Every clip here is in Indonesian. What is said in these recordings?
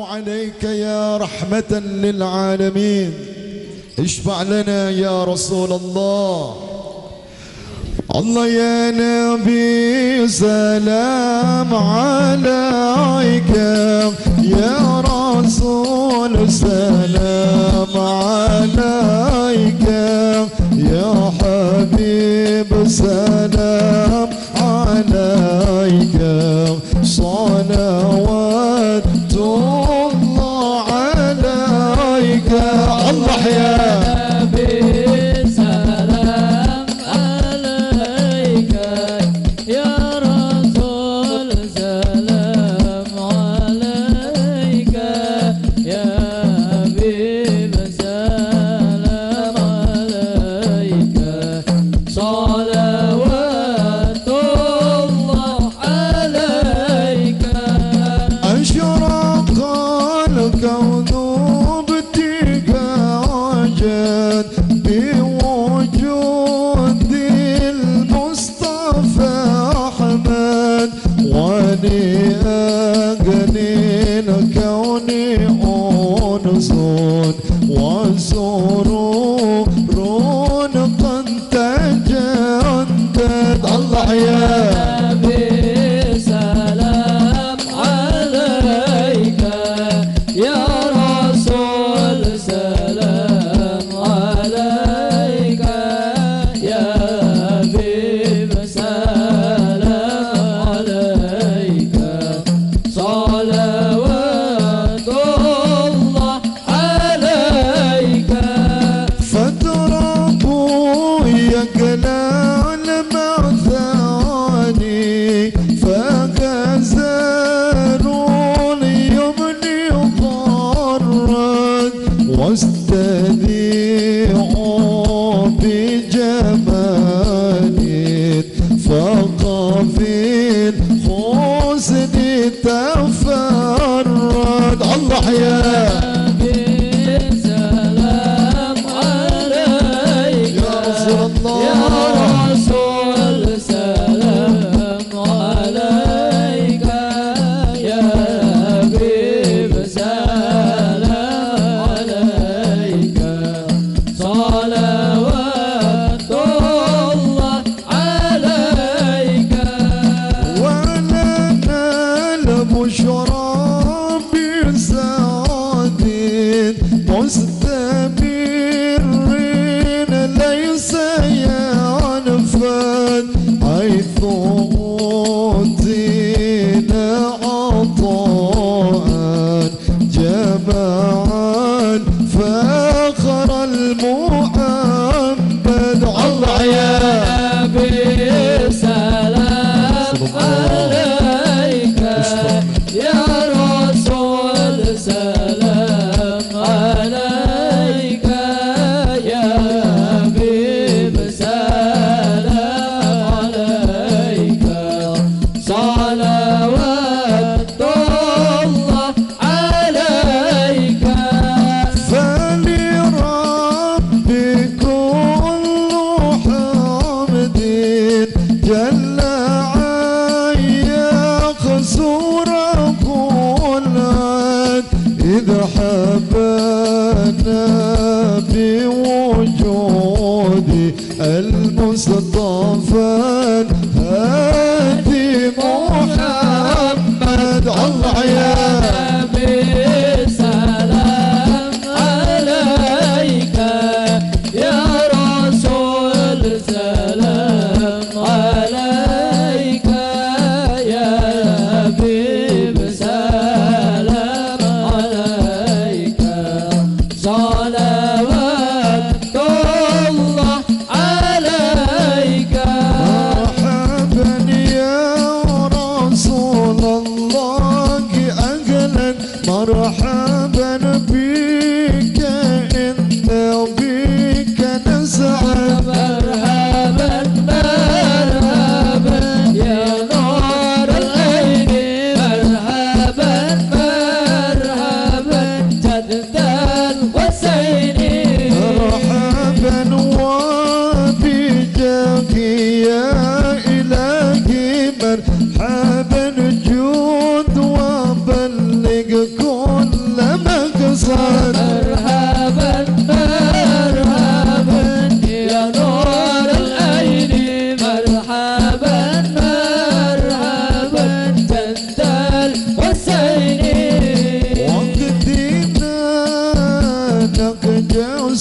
عليك يا رحمة للعالمين، اشفع لنا يا رسول الله. الله يا نبي سلام عليك، يا رسول سلام عليك، يا حبيب سلام عليك، صلوات الله عليك. الله يا صلوات الله عليك.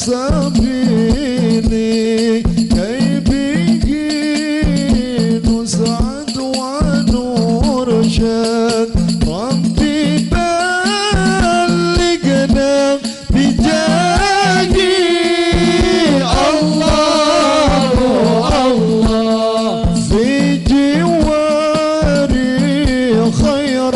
سبيلي كي به نسعد ونرشد ربي بلغنا بجاهي الله الله في جواري خير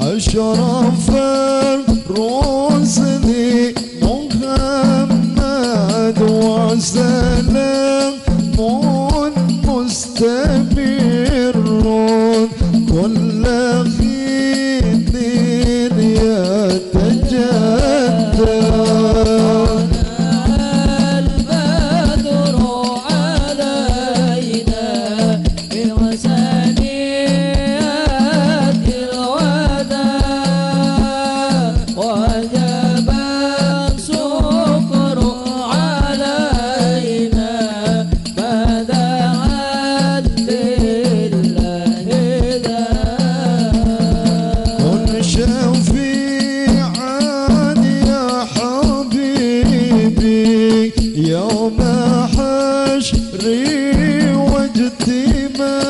أشرف الرسل محمد وسلام مستمر كل حين يتجدد يوم حشري واجتماع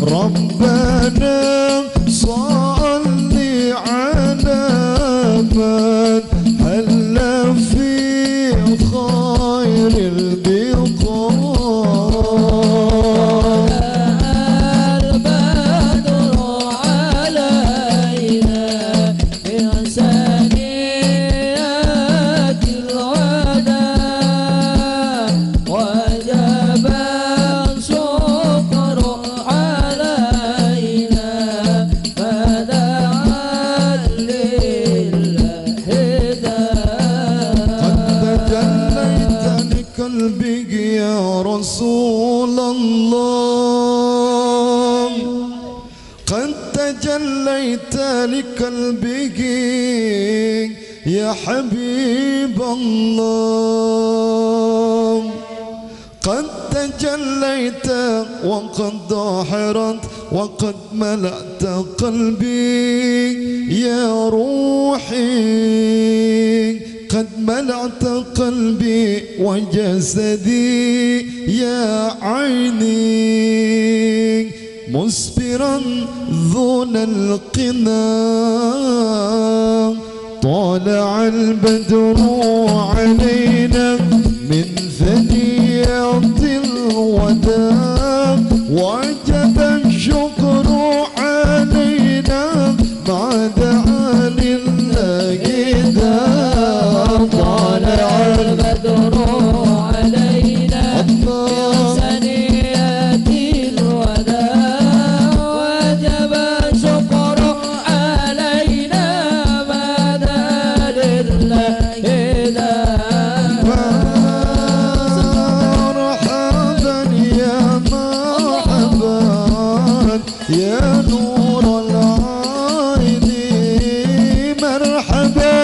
ربنا صل على من هل في خير البقاع البدر علينا بإحسانيات وجب الشكر علينا فدعا للهدى قد تجليت لقلبك يا رسول الله قد تجليت لقلبك يا حبيب الله قد تجليت وقد ضحرت وقد ملأت قلبي يا روحي قد ملأت قلبي وجسدي يا عيني مسبرا ذون القنا طالع البدر علينا من ثنيات الوداع وجب الشكر علينا ما دعا لله طالع البدر علينا من ثنيات الوداع وجب الشكر علينا ما دعا لله يا نور العين مرحبا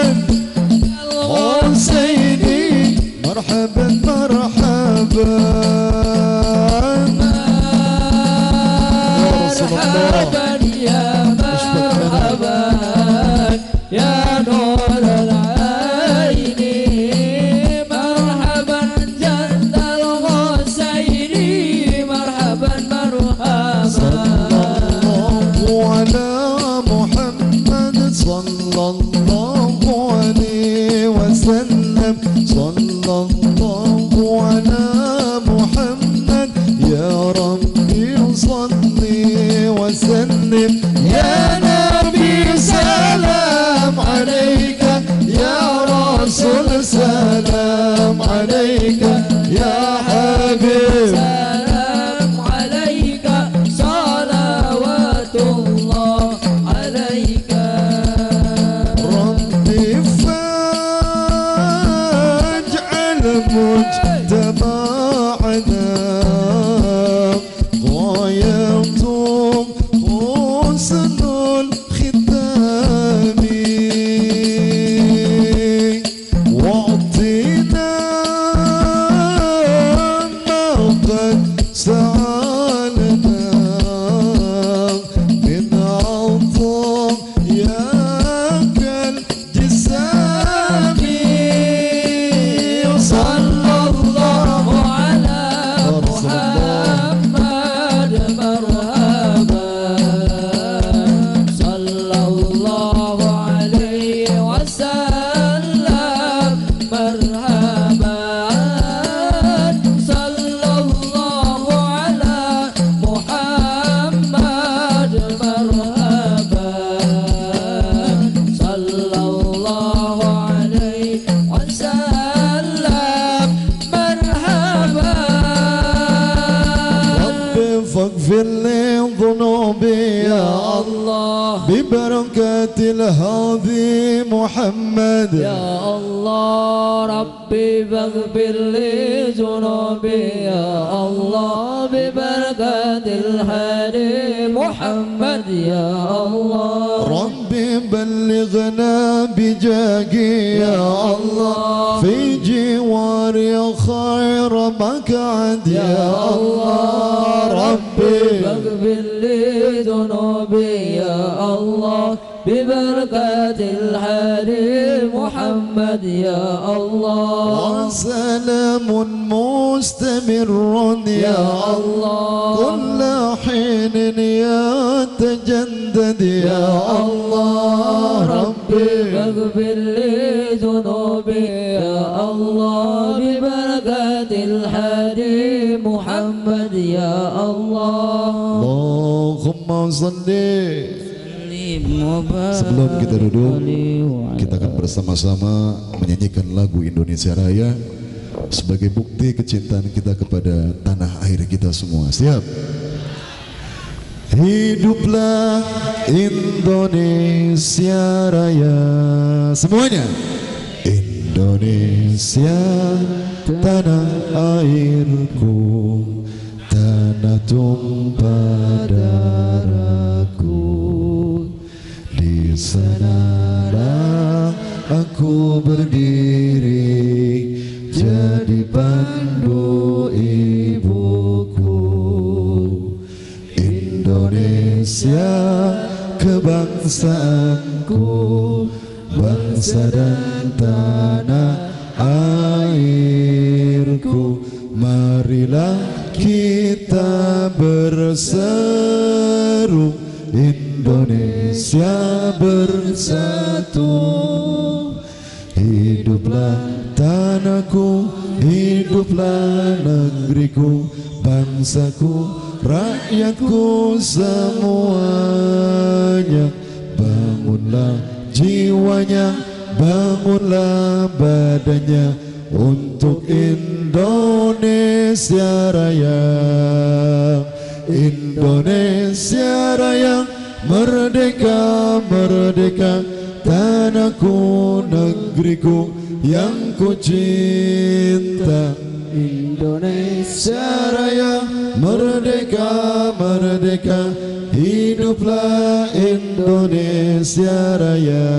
حسيني مرحبا مرحبا مرحبا يا مرحبا يا نور العين مرحبا جد الحسين مرحبا مرحبا على محمد صلى الله عليه وسلم صلى الله على محمد يا ربي صلي وسلم يا نبي سلام عليك يا رسول سلام عليك يا حبيب سلام عليك صلى مرحبا صلى الله عليه وسلم مرحبا ربي فاغفر لي ذنوبي يا الله ببركة الهادي محمد يا الله ربي فاغفر لي ذنوبي يا الله ببركة الهادي محمد يا الله ربي بلغنا بجاهي يا الله في جواري خير مقعد يا الله ربي فاغفر لي ذنوبي يا الله ببركة الهادي محمد يا الله وسلام مستمر يا الله كل حين يتجدد يا الله ربي فاغفر لي ذنوبي يا الله ببركة الهادي محمد يا الله اللهم صل. Sebelum kita duduk, kita akan bersama-sama menyanyikan lagu Indonesia Raya sebagai bukti kecintaan kita kepada tanah air kita semua. Siap? Hiduplah Indonesia Raya. Semuanya. Indonesia tanah airku, tanah tumpah darahku. Di sanalah aku berdiri, jadi pandu ibuku. Indonesia kebangsaanku, bangsa dan tanah airku. Marilah kita berseru, Indonesia bersatu. Hiduplah tanahku, hiduplah negeriku, bangsaku, rakyatku semuanya. Bangunlah jiwanya, bangunlah badannya untuk Indonesia Raya. Indonesia Raya, merdeka, merdeka, tanahku, negeriku yang ku cinta. Indonesia Raya, merdeka, merdeka, hiduplah Indonesia Raya.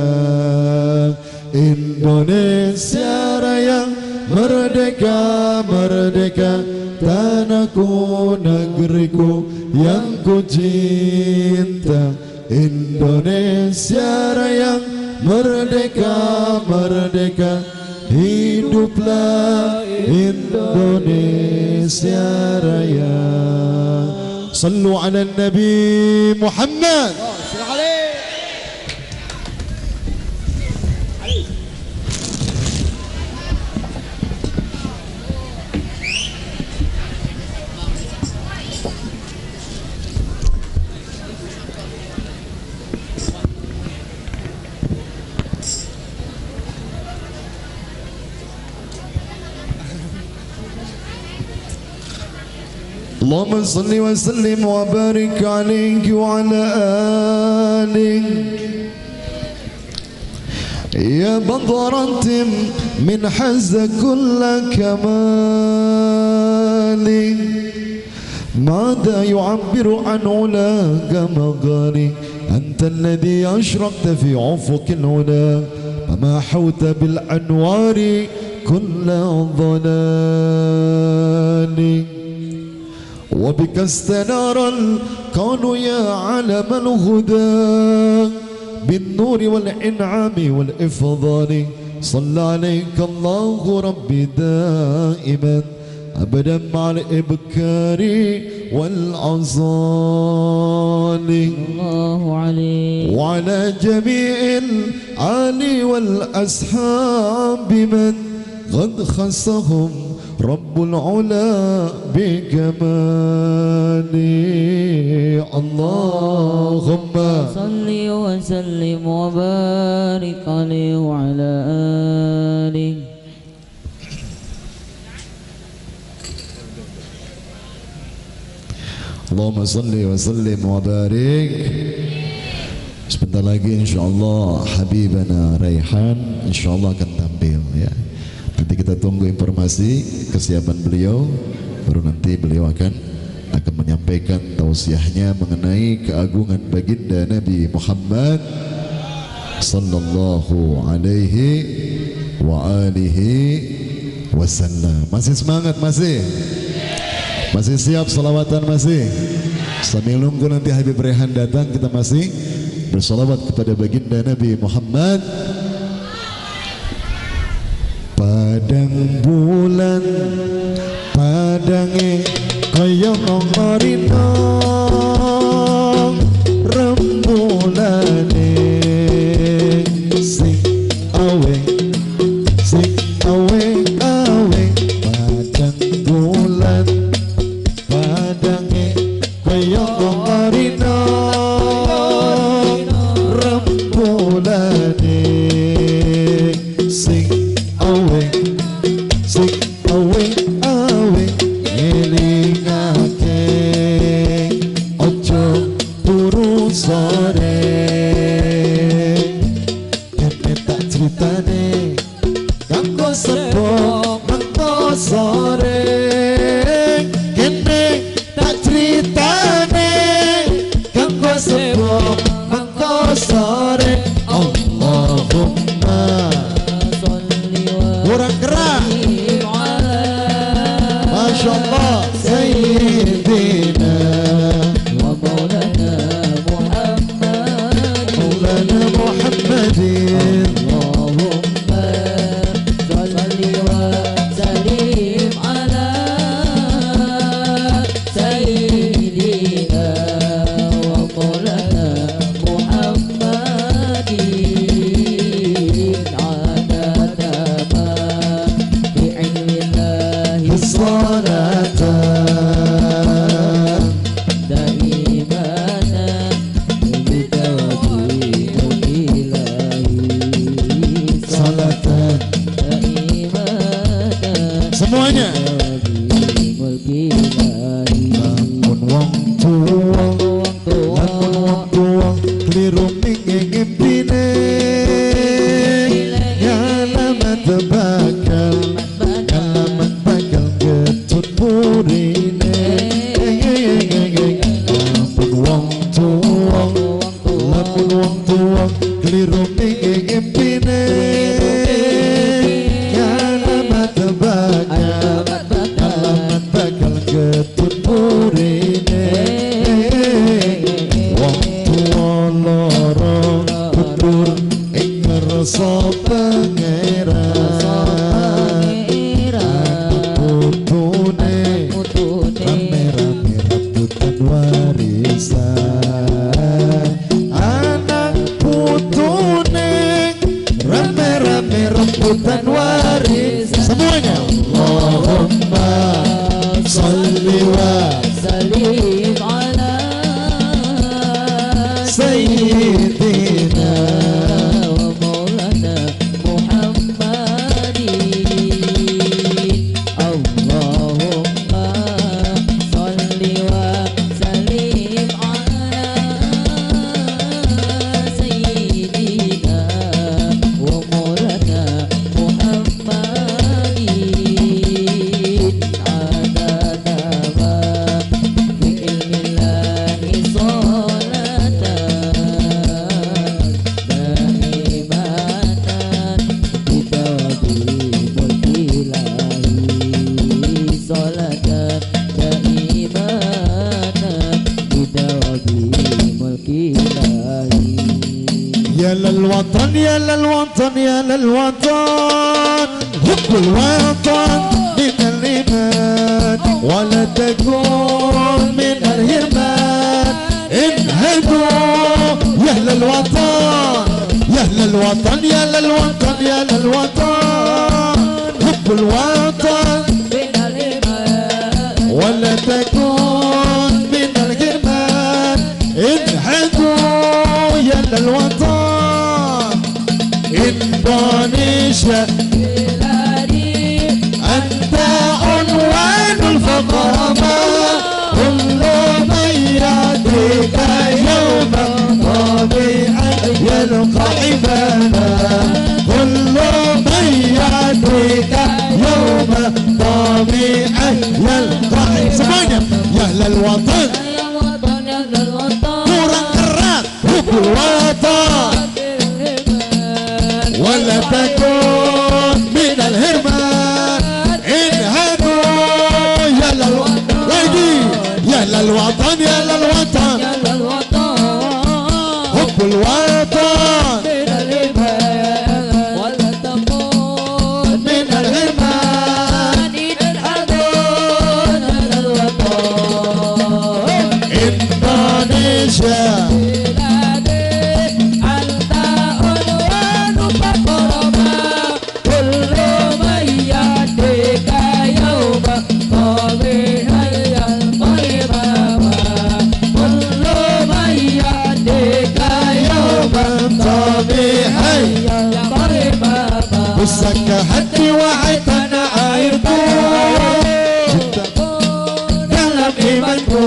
Indonesia Raya, merdeka, merdeka, tanahku, negeriku yang ku cinta. Indonesia Raya, merdeka, merdeka, hiduplah Indonesia Raya. Sallu ala Nabi Muhammad. اللهم صل وسلم وبارك عليك وعلى آلك يا بضرة من حز كل كمال. ماذا يعبر عن علاك مغاني؟ أنت الذي أشرقت في أفق العلا وما حوت بالأنوار كل ضلال. وبك استنار الكون يا علم الهدى بالنور والإنعام والإفضال. صلى عليك الله ربي دائما أبدا مع الإبكار والأصال. الله عليه وعلى جميع الآل والأصحاب من قد خصهم Rabbul ula bikamali. Allahumma salli wa sallim wa barik alaihi wa ala alihi. Allahumma salli wa sallim wa barik. Sebentar lagi insyaallah Habibana Raihan insyaallah akan tampil ya. Nanti kita tunggu informasi kesiapan beliau, baru nanti beliau akan menyampaikan tausiahnya mengenai keagungan baginda Nabi Muhammad sallallahu alaihi wa alihi wasallam. Masih semangat masih? Masih siap salawatan masih? Sambil nunggu nanti Habib Raihan datang, kita masih bersalawat kepada baginda Nabi Muhammad. Padang bulan padange kaya marina rembulane sing awe awe padang bulan padange kaya marina rembulane sing awe elingake ojo turu sore kene tak critane kanggo sepo mengko sore kene tak critane kanggo sepo mengko sore. Allahumma kurang keras. Masya Allah Sayyidina wa maulana Muhammad Maulana Muhammadin. Allahumma salli wa sallim ala sayyidina wa maulana Muhammadin adada ma fi ilmillahi salatan daimana bidawati ilahi Salatan daimana semuanya. mulki ilahi. Lamun wong tuwa, lamun wong tuwa keliru ngingipine yalamat bakal yalamat bakal getut purine. Lamun wong tuwa, lamun wong tuwa keliru ngingipine yalamat bakal yalamat bakal getut purine. Wong tuwa loro kudur ing ngersa pangeran putune rame-rame rebutan warisan. Anak putune rame-rame rebutan warisan. Semuanya Allahumma salli wa sallim ala sayyidina wa maulana Muhammadin. Allahumma salli wa sallim ala sayyidina wa maulana Muhammadin adada ma fi ilmillahi salatan daimatan bidawati mulki ilahi salatan daimatan bidawati mulki ilahi. يا للوطن يا للوطن يا للوطن حب الوطن من الإيمان ولا تكون من الهرمان. انهدوا يا للوطن يا للوطن يا للوطن يا للوطن حب الوطن من انحدوا يا للوطن إندونيسيا بلادي أنت عنوان الفقراء كل من يأتيك يوما طبيعا يلقى حبانا كل من يأتيك يوما طبيعا يلقى حبانا يا أهل الوطن يا الوطن يا الوطن نورا كرات حب الوطن ولا تكون من الهرمان انهدوا يا للوطن يا للوطن يا للوطن يا الوطن حب الوطن من الإيمان ولا تكون من الهرمان انحدون على الوطن إندونيسيا بلادي أنت عنوان فقرنا كل من يأتيك يوما طبيعا يلقى إماما كل من يأتيك يوما طبيعي يلقى إماما وسك حدي وعيتنا عيطون dalam imanku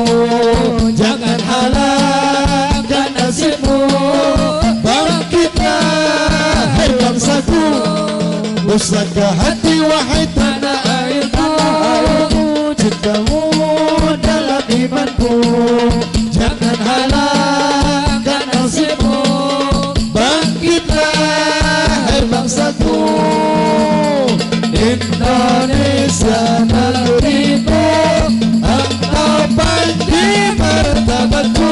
jangan halangkan nasibmu bangkitlah hai bangsaku Pusaka hati wahai tanah airku cintamu dalam imanku jangan halangkan nasibmu bangkitlah hai bangsaku Indonesia negeriku engkau pasti martabatku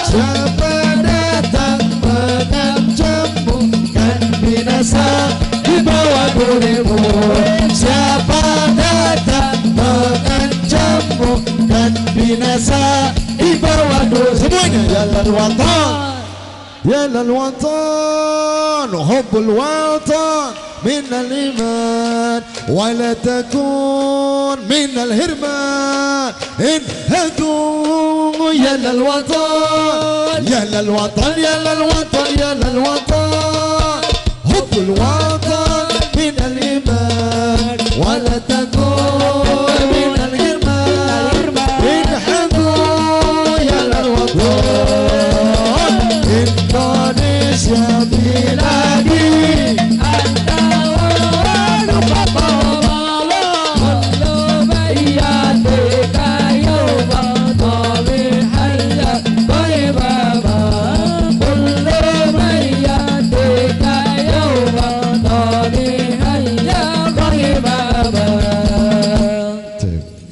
siapa datang mengancammu kan binasa di bawah durimu siapa datang mengancammu kan binasa di bawah durimu semuanya ya lalwatan ya lalwatan hubbul watan من الإيمان ولا تكون من الهرمان انهدوا يا للوطن يا للوطن يا للوطن يا للوطن حب الوطن من الإيمان ولا تكون من الهرمان انهدوا يا للوطن إندونيسيا بلادي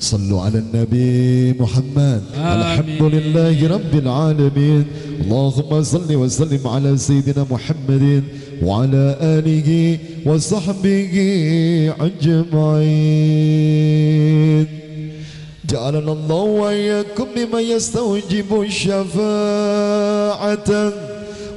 صلوا على النبي محمد الحمد لله رب العالمين اللهم صل وسلم على سيدنا محمد وعلى آله وصحبه أجمعين جعلنا الله وإياكم ممن يستوجب الشفاعة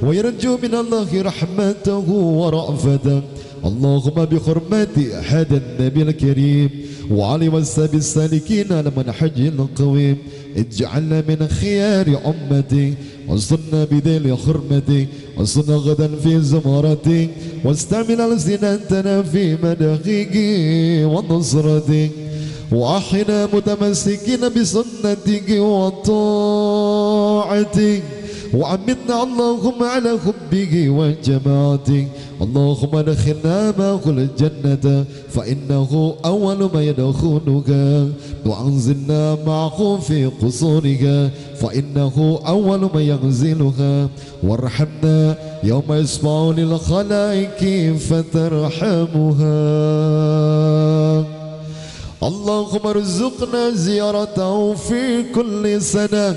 ويرجو من الله رحمته ورأفته اللهم بحرمة هذا النبي الكريم وعلى وساب السالكين على منهج القويم اجعلنا من خيار أمتي وصلنا بذيل حرمتي وصلنا غدا في زمرتي واستعمل ألسنتنا في مدحك ونصرتك وأحنا متمسكين بسنتك وطاعتك وعمدنا اللهم على حبك وجماعتك اللهم ادخلنا معه الجنة فإنه أول ما يدخلها وأنزلنا معه في قصورها فإنه أول ما ينزلها وارحمنا يوم يسمع للخلائق فترحمها اللهم ارزقنا زيارته في كل سنة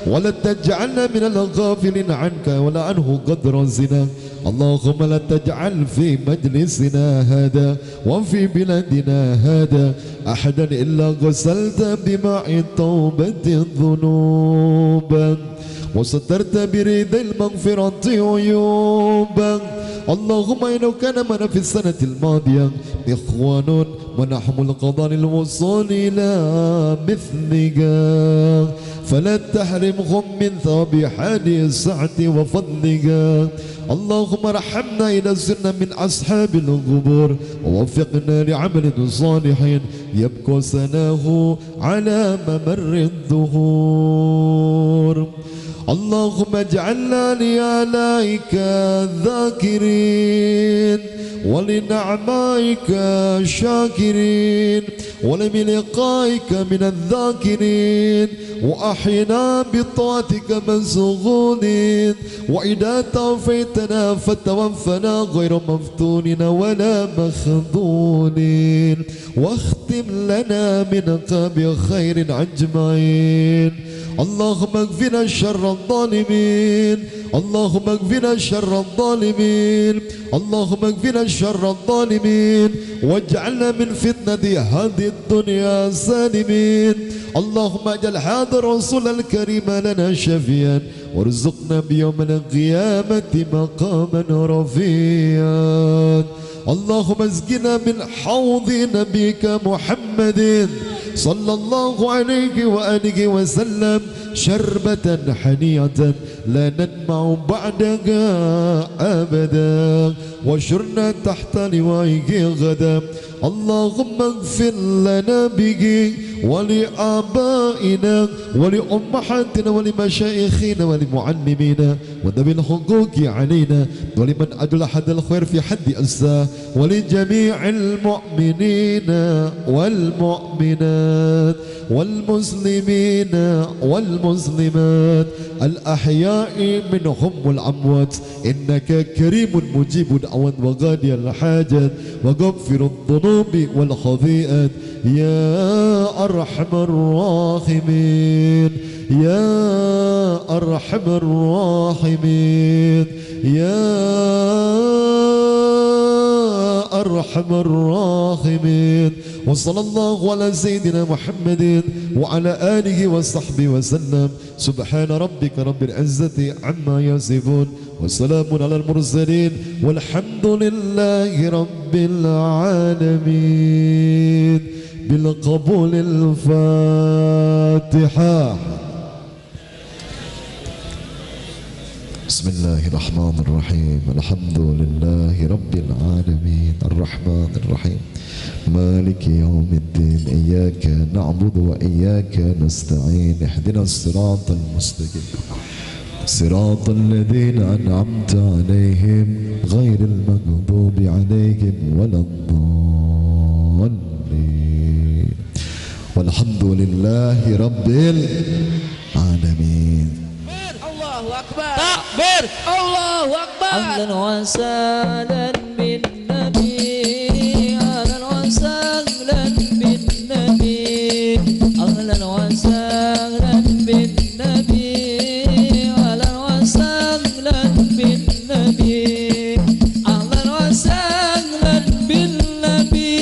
ولا تجعلنا من الغافلين عنك ولا عنه قدر الزنا اللهم لا تجعل في مجلسنا هذا وفي بلادنا هذا أحدا إلا غسلت بماء توبة الذنوب وسترت بريد المغفرة عيوبا. اللهم إنه كان معنا في السنة الماضية إخوان ونحم القضاء الوصول إلى مثلك، فلا تحرمهم من ثواب هذه الساعة وفضلك. اللهم ارحمنا إذا صرنا من أصحاب القبور، ووفقنا لعمل صالح يبقى سناه على ممر الدهور. اللهم اجعلنا لآلائك ذاكرين ولنعمائك شاكرين ولملقائك من الذاكرين، وأحينا بطاعتك مشغولين، وإذا توفيتنا فتوفنا غير مفتونين ولا مخذولين، واختم لنا منك بخير أجمعين. اللهم اكفنا شر الظالمين، اللهم اكفنا شر الظالمين، اللهم اكفنا شر الظالمين، واجعلنا من فتنة هذه الدنيا سالمين. اللهم اجعل هذا الرسول الكريم لنا شفيعا، وارزقنا بيوم القيامة مقاما رفيعا. اللهم اسقنا من حوض نبيك محمد صلى الله عليه وآله وسلم شربة حنية لا ننمع بعدها أبدا، وشرنا تحت لوائك غدا. اللهم اغفر لنا به ولآبائنا ولأمهاتنا ولمشايخنا ولمعلمينا وذوي الحقوق علينا، ولمن أجل حد الخير في حد أساه، ولجميع المؤمنين والمؤمنات والمسلمين والمسلمات الأحياء منهم والأموات، إنك كريم مجيب دعوات وغادي الحاجات وغفر الذنوب والخطيئات يا أرحم الراحمين، يا أرحم الراحمين، يا أرحم الراحمين. وصلى الله على سيدنا محمد وعلى آله وصحبه وسلم. سبحان ربك رب العزة عما يصفون، وسلام على المرسلين، والحمد لله رب العالمين. بالقبول الفاتحة. بسم الله الرحمن الرحيم. الحمد لله رب العالمين الرحمن الرحيم مالك يوم الدين. إياك نعبد وإياك نستعين. اهدنا الصراط المستقيم صراط الذين أنعمت عليهم غير المغضوب عليهم ولا الضالين. والحمد لله رب العالمين. الله أكبر تكبير الله أكبر. أهلا وسهلا بالنبي، أهلا وسهلا بالنبي، أهلا وسهلا بالنبي، أهلا وسهلا بالنبي، أهلا وسهلا بالنبي،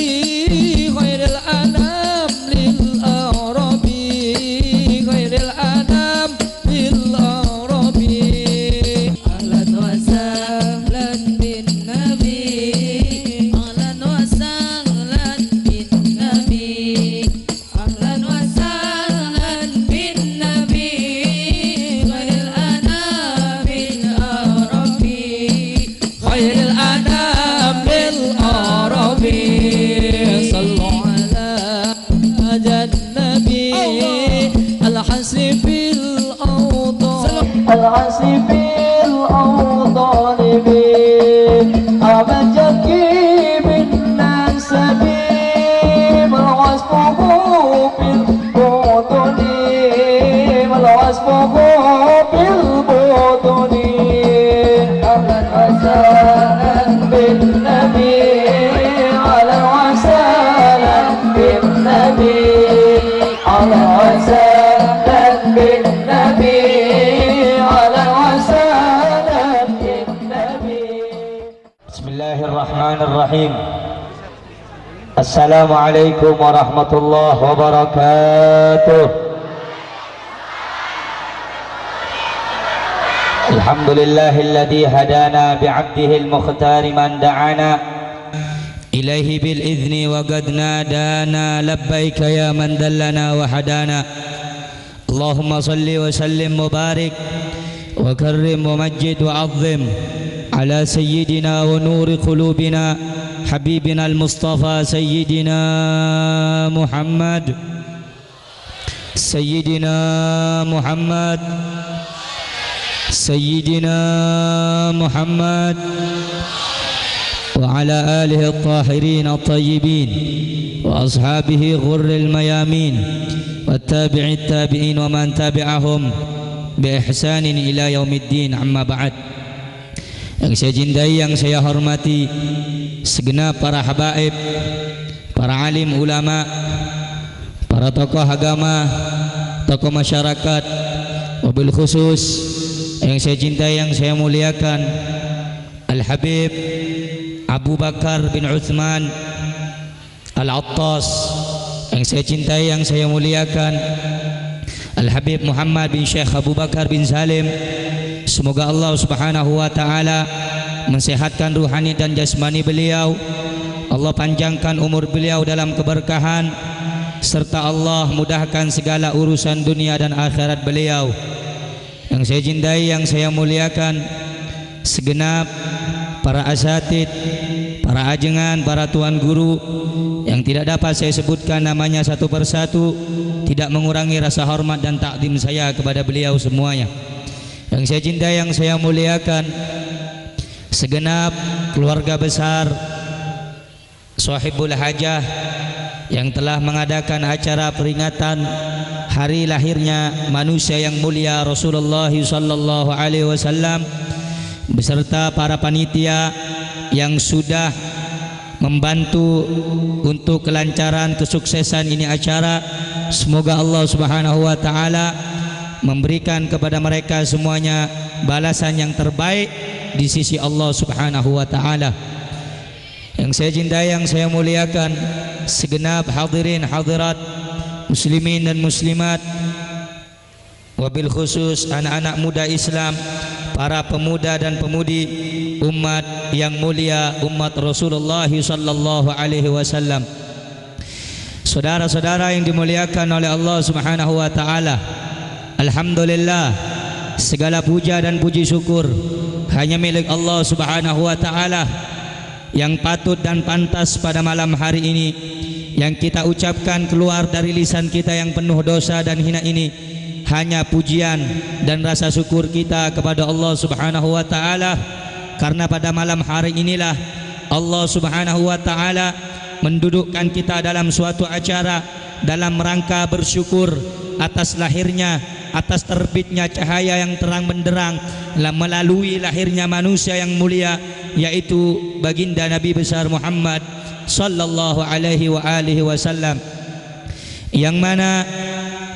خير الأنام للأعرابي، خير الأنام للأعرابي. أهلا وسهلا بالنبي، أهلا وسهلا بالنبي، أهلا وسهلا بالنبي، خير الأنام للأعرابي، خير الأنام للأعرابي. صلوا على هذا النبي الحسن في الأوطان، الحسن في الأوطان أبا جكي بالنسب والعصفه بالبطن، والعصفه بالبطن. أهلا وسهلا بالنبي، أهلا وسهلا بالنبي، أهلا وسهلا بالنبي، أهلا وسهلا بالنبي. بسم الله الرحمن الرحيم. السلام عليكم ورحمة الله وبركاته. الحمد لله الذي هدانا بعبده المختار من دعانا إليه بالإذن وقد نادانا لبيك يا من دلنا وهدانا اللهم صل وسلم وبارك وكرم ومجد وعظم على سيدنا ونور قلوبنا حبيبنا المصطفى سيدنا محمد سيدنا محمد سيدنا محمد وعلى آله الطاهرين الطيبين وأصحابه غر الميامين والتابع التابعين ومن تابعهم بإحسان إلى يوم الدين. Amma ba'd. Yang saya cintai, yang saya hormati, segenap para habaib, para alim ulama, para tokoh agama, tokoh masyarakat, wabil khusus yang saya cintai, yang saya muliakan, Al-Habib Abu Bakar bin Uthman Al-Attas, yang saya cintai, yang saya muliakan, Al-Habib Muhammad bin Syekh Abu Bakar bin Salim. Semoga Allah Subhanahu wa taala mensehatkan ruhani dan jasmani beliau, Allah panjangkan umur beliau dalam keberkahan, serta Allah mudahkan segala urusan dunia dan akhirat beliau. Yang saya cintai, yang saya muliakan, segenap para asatid, para ajengan, para tuan guru yang tidak dapat saya sebutkan namanya satu persatu, tidak mengurangi rasa hormat dan takdim saya kepada beliau semuanya. Yang saya cintai, yang saya muliakan, segenap keluarga besar Sahibul Hajah yang telah mengadakan acara peringatan hari lahirnya manusia yang mulia Rasulullah sallallahu alaihi wasallam, beserta para panitia yang sudah membantu untuk kelancaran kesuksesan ini acara. Semoga Allah Subhanahu wa taala memberikan kepada mereka semuanya balasan yang terbaik di sisi Allah Subhanahu wa taala. Yang saya cintai, yang saya muliakan, segenap hadirin hadirat, muslimin dan muslimat, wabil khusus anak-anak muda Islam, para pemuda dan pemudi umat yang mulia, umat Rasulullah sallallahu alaihi wasallam. Saudara-saudara yang dimuliakan oleh Allah Subhanahu wa taala, alhamdulillah, segala puja dan puji syukur hanya milik Allah Subhanahu wa taala. Yang patut dan pantas pada malam hari ini yang kita ucapkan keluar dari lisan kita yang penuh dosa dan hina ini hanya pujian dan rasa syukur kita kepada Allah Subhanahu wa taala, karena pada malam hari inilah Allah Subhanahu wa taala mendudukkan kita dalam suatu acara dalam rangka bersyukur atas lahirnya, atas terbitnya cahaya yang terang benderang melalui lahirnya manusia yang mulia, yaitu baginda Nabi besar Muhammad sallallahu alaihi wa alihi wasallam, yang mana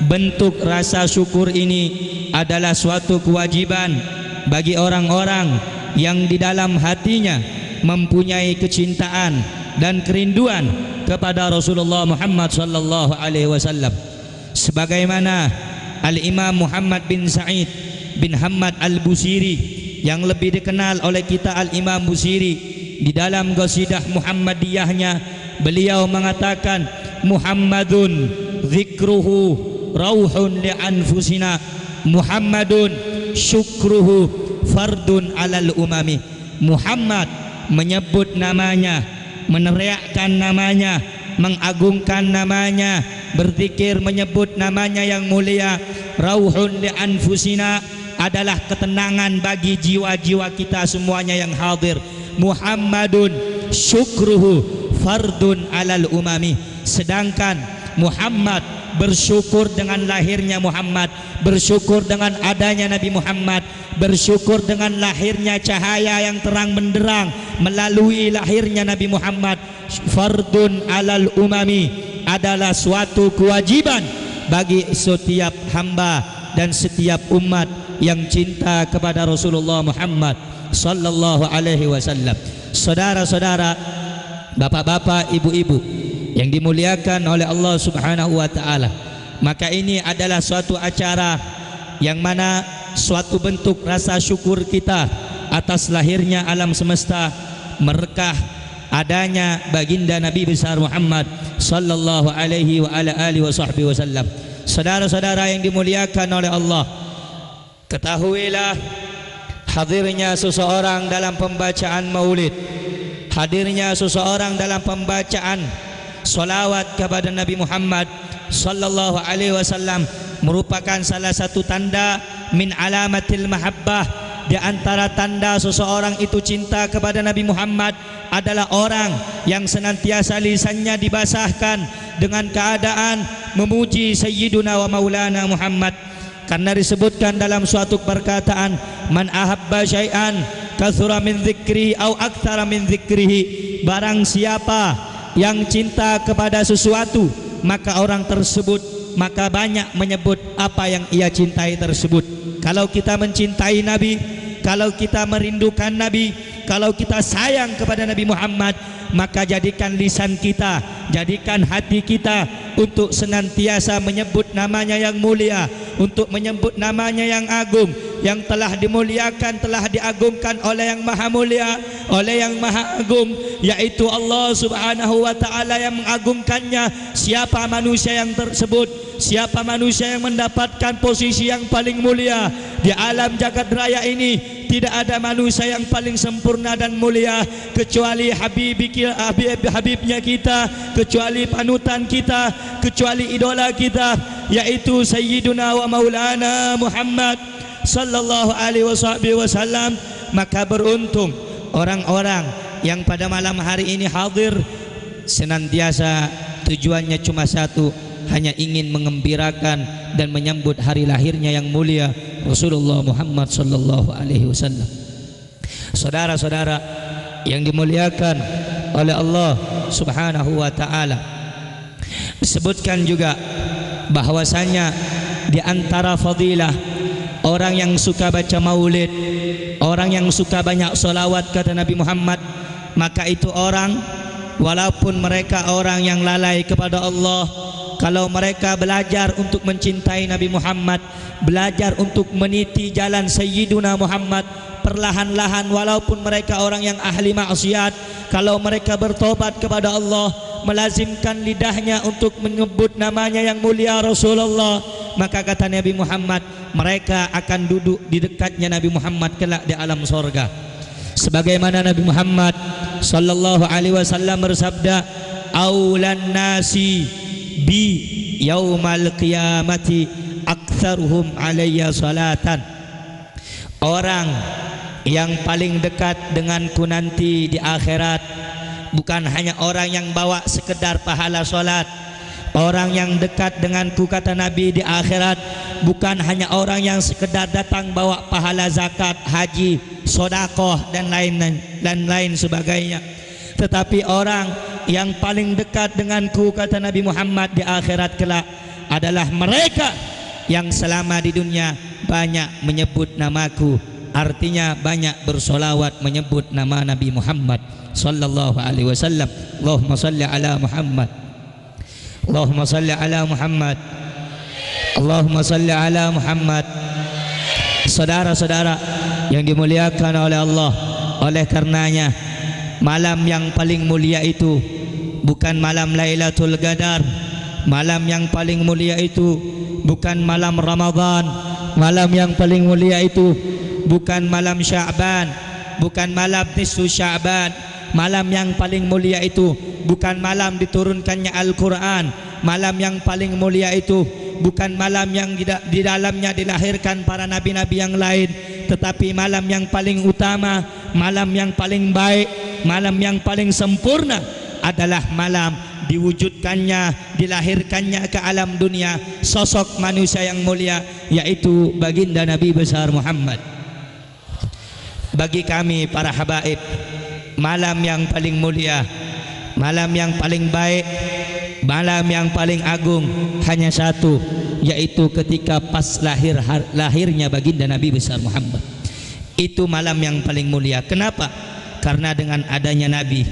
bentuk rasa syukur ini adalah suatu kewajiban bagi orang-orang yang di dalam hatinya mempunyai kecintaan dan kerinduan kepada Rasulullah Muhammad sallallahu alaihi wasallam. Sebagaimana Al-Imam Muhammad bin Sa'id bin Hamad Al-Busiri, yang lebih dikenal oleh kita Al-Imam Busiri, di dalam qasidah Muhammadiyahnya beliau mengatakan, Muhammadun zikruhu rauhun li anfusina, Muhammadun syukruhu fardun alal umami. Muhammad menyebut namanya, meneriakkan namanya, mengagungkan namanya, berzikir menyebut namanya yang mulia, rauhun li anfusina, adalah ketenangan bagi jiwa-jiwa kita semuanya yang hadir. Muhammadun syukruhu fardun alal umami, sedangkan Muhammad bersyukur dengan lahirnya Muhammad, bersyukur dengan adanya Nabi Muhammad, bersyukur dengan lahirnya cahaya yang terang benderang melalui lahirnya Nabi Muhammad. Fardun alal umami adalah suatu kewajiban bagi setiap hamba dan setiap umat yang cinta kepada Rasulullah Muhammad sallallahu alaihi wasallam. Saudara-saudara, bapak-bapak, ibu-ibu yang dimuliakan oleh Allah Subhanahu wa taala, maka ini adalah suatu acara yang mana suatu bentuk rasa syukur kita atas lahirnya alam semesta, berkah adanya baginda Nabi besar Muhammad sallallahu alaihi wa ala alihi wasallam. Saudara-saudara yang dimuliakan oleh Allah, ketahuilah hadirnya seseorang dalam pembacaan maulid, hadirnya seseorang dalam pembacaan solawat kepada Nabi Muhammad sallallahu alaihi wasallam merupakan salah satu tanda min alamatil mahabbah. Di antara tanda seseorang itu cinta kepada Nabi Muhammad adalah orang yang senantiasa lisannya dibasahkan dengan keadaan memuji Sayyiduna wa Maulana Muhammad. Karena disebutkan dalam suatu perkataan, man ahabba syai'an kathura min dzikrihi au aktsara min dzikrihi, barang siapa yang cinta kepada sesuatu maka orang tersebut maka banyak menyebut apa yang ia cintai tersebut. Kalau kita mencintai Nabi, kalau kita merindukan Nabi, kalau kita sayang kepada Nabi Muhammad, maka jadikan lisan kita, jadikan hati kita untuk senantiasa menyebut namanya yang mulia, untuk menyebut namanya yang agung, yang telah dimuliakan, telah diagungkan oleh yang maha mulia, oleh yang maha agung, yaitu Allah subhanahu wa ta'ala yang mengagungkannya. Siapa manusia yang tersebut? Siapa manusia yang mendapatkan posisi yang paling mulia di alam jagat raya ini? Tidak ada manusia yang paling sempurna dan mulia kecuali habibnya kita, kecuali panutan kita, kecuali idola kita, yaitu Sayyiduna wa Maulana Muhammad sallallahu alaihi wasallam. Maka beruntung orang-orang yang pada malam hari ini hadir, senantiasa tujuannya cuma satu, hanya ingin mengembirakan dan menyambut hari lahirnya yang mulia Rasulullah Muhammad sallallahu alaihi wasallam. Saudara-saudara yang dimuliakan oleh Allah Subhanahu wa taala, disebutkan juga bahwasanya di antara fadilah orang yang suka baca maulid, orang yang suka banyak solawat kata Nabi Muhammad, maka itu orang walaupun mereka orang yang lalai kepada Allah, kalau mereka belajar untuk mencintai Nabi Muhammad, belajar untuk meniti jalan Sayyiduna Muhammad perlahan-lahan, walaupun mereka orang yang ahli maksiat, kalau mereka bertobat kepada Allah, melazimkan lidahnya untuk menyebut namanya yang mulia Rasulullah, maka kata Nabi Muhammad, mereka akan duduk di dekatnya Nabi Muhammad kelak di alam sorga. Sebagaimana Nabi Muhammad sallallahu alaihi wasallam bersabda, aulan nasi bi yaumal qiyamati aktsaruhum alayya salatan. Orang yang paling dekat denganku nanti di akhirat bukan hanya orang yang bawa sekedar pahala salat. Orang yang dekat denganku kata Nabi di akhirat bukan hanya orang yang sekedar datang bawa pahala zakat, haji, sedekah dan lain sebagainya, tetapi orang yang paling dekat denganku kata Nabi Muhammad di akhirat kelak adalah mereka yang selama di dunia banyak menyebut namaku, artinya banyak bersolawat menyebut nama Nabi Muhammad sallallahu alaihi wasallam. Allahumma salli ala Muhammad, Allahumma salli ala Muhammad, Allahumma salli ala Muhammad. Saudara-saudara yang dimuliakan oleh Allah, oleh karenanya malam yang paling mulia itu bukan malam Lailatul Qadar, malam yang paling mulia itu bukan malam Ramadan, malam yang paling mulia itu bukan malam Sya'ban, bukan malam nisfu Sya'ban, malam yang paling mulia itu bukan malam diturunkannya Al-Quran, malam yang paling mulia itu bukan malam yang di dalamnya dilahirkan para nabi-nabi yang lain, tetapi malam yang paling utama, malam yang paling baik, malam yang paling sempurna adalah malam diwujudkannya, dilahirkannya ke alam dunia sosok manusia yang mulia, yaitu baginda Nabi besar Muhammad. Bagi kami para habaib, malam yang paling mulia, malam yang paling baik, malam yang paling agung hanya satu, yaitu ketika pas lahirnya baginda Nabi besar Muhammad. Itu malam yang paling mulia. Kenapa? Karena dengan adanya Nabi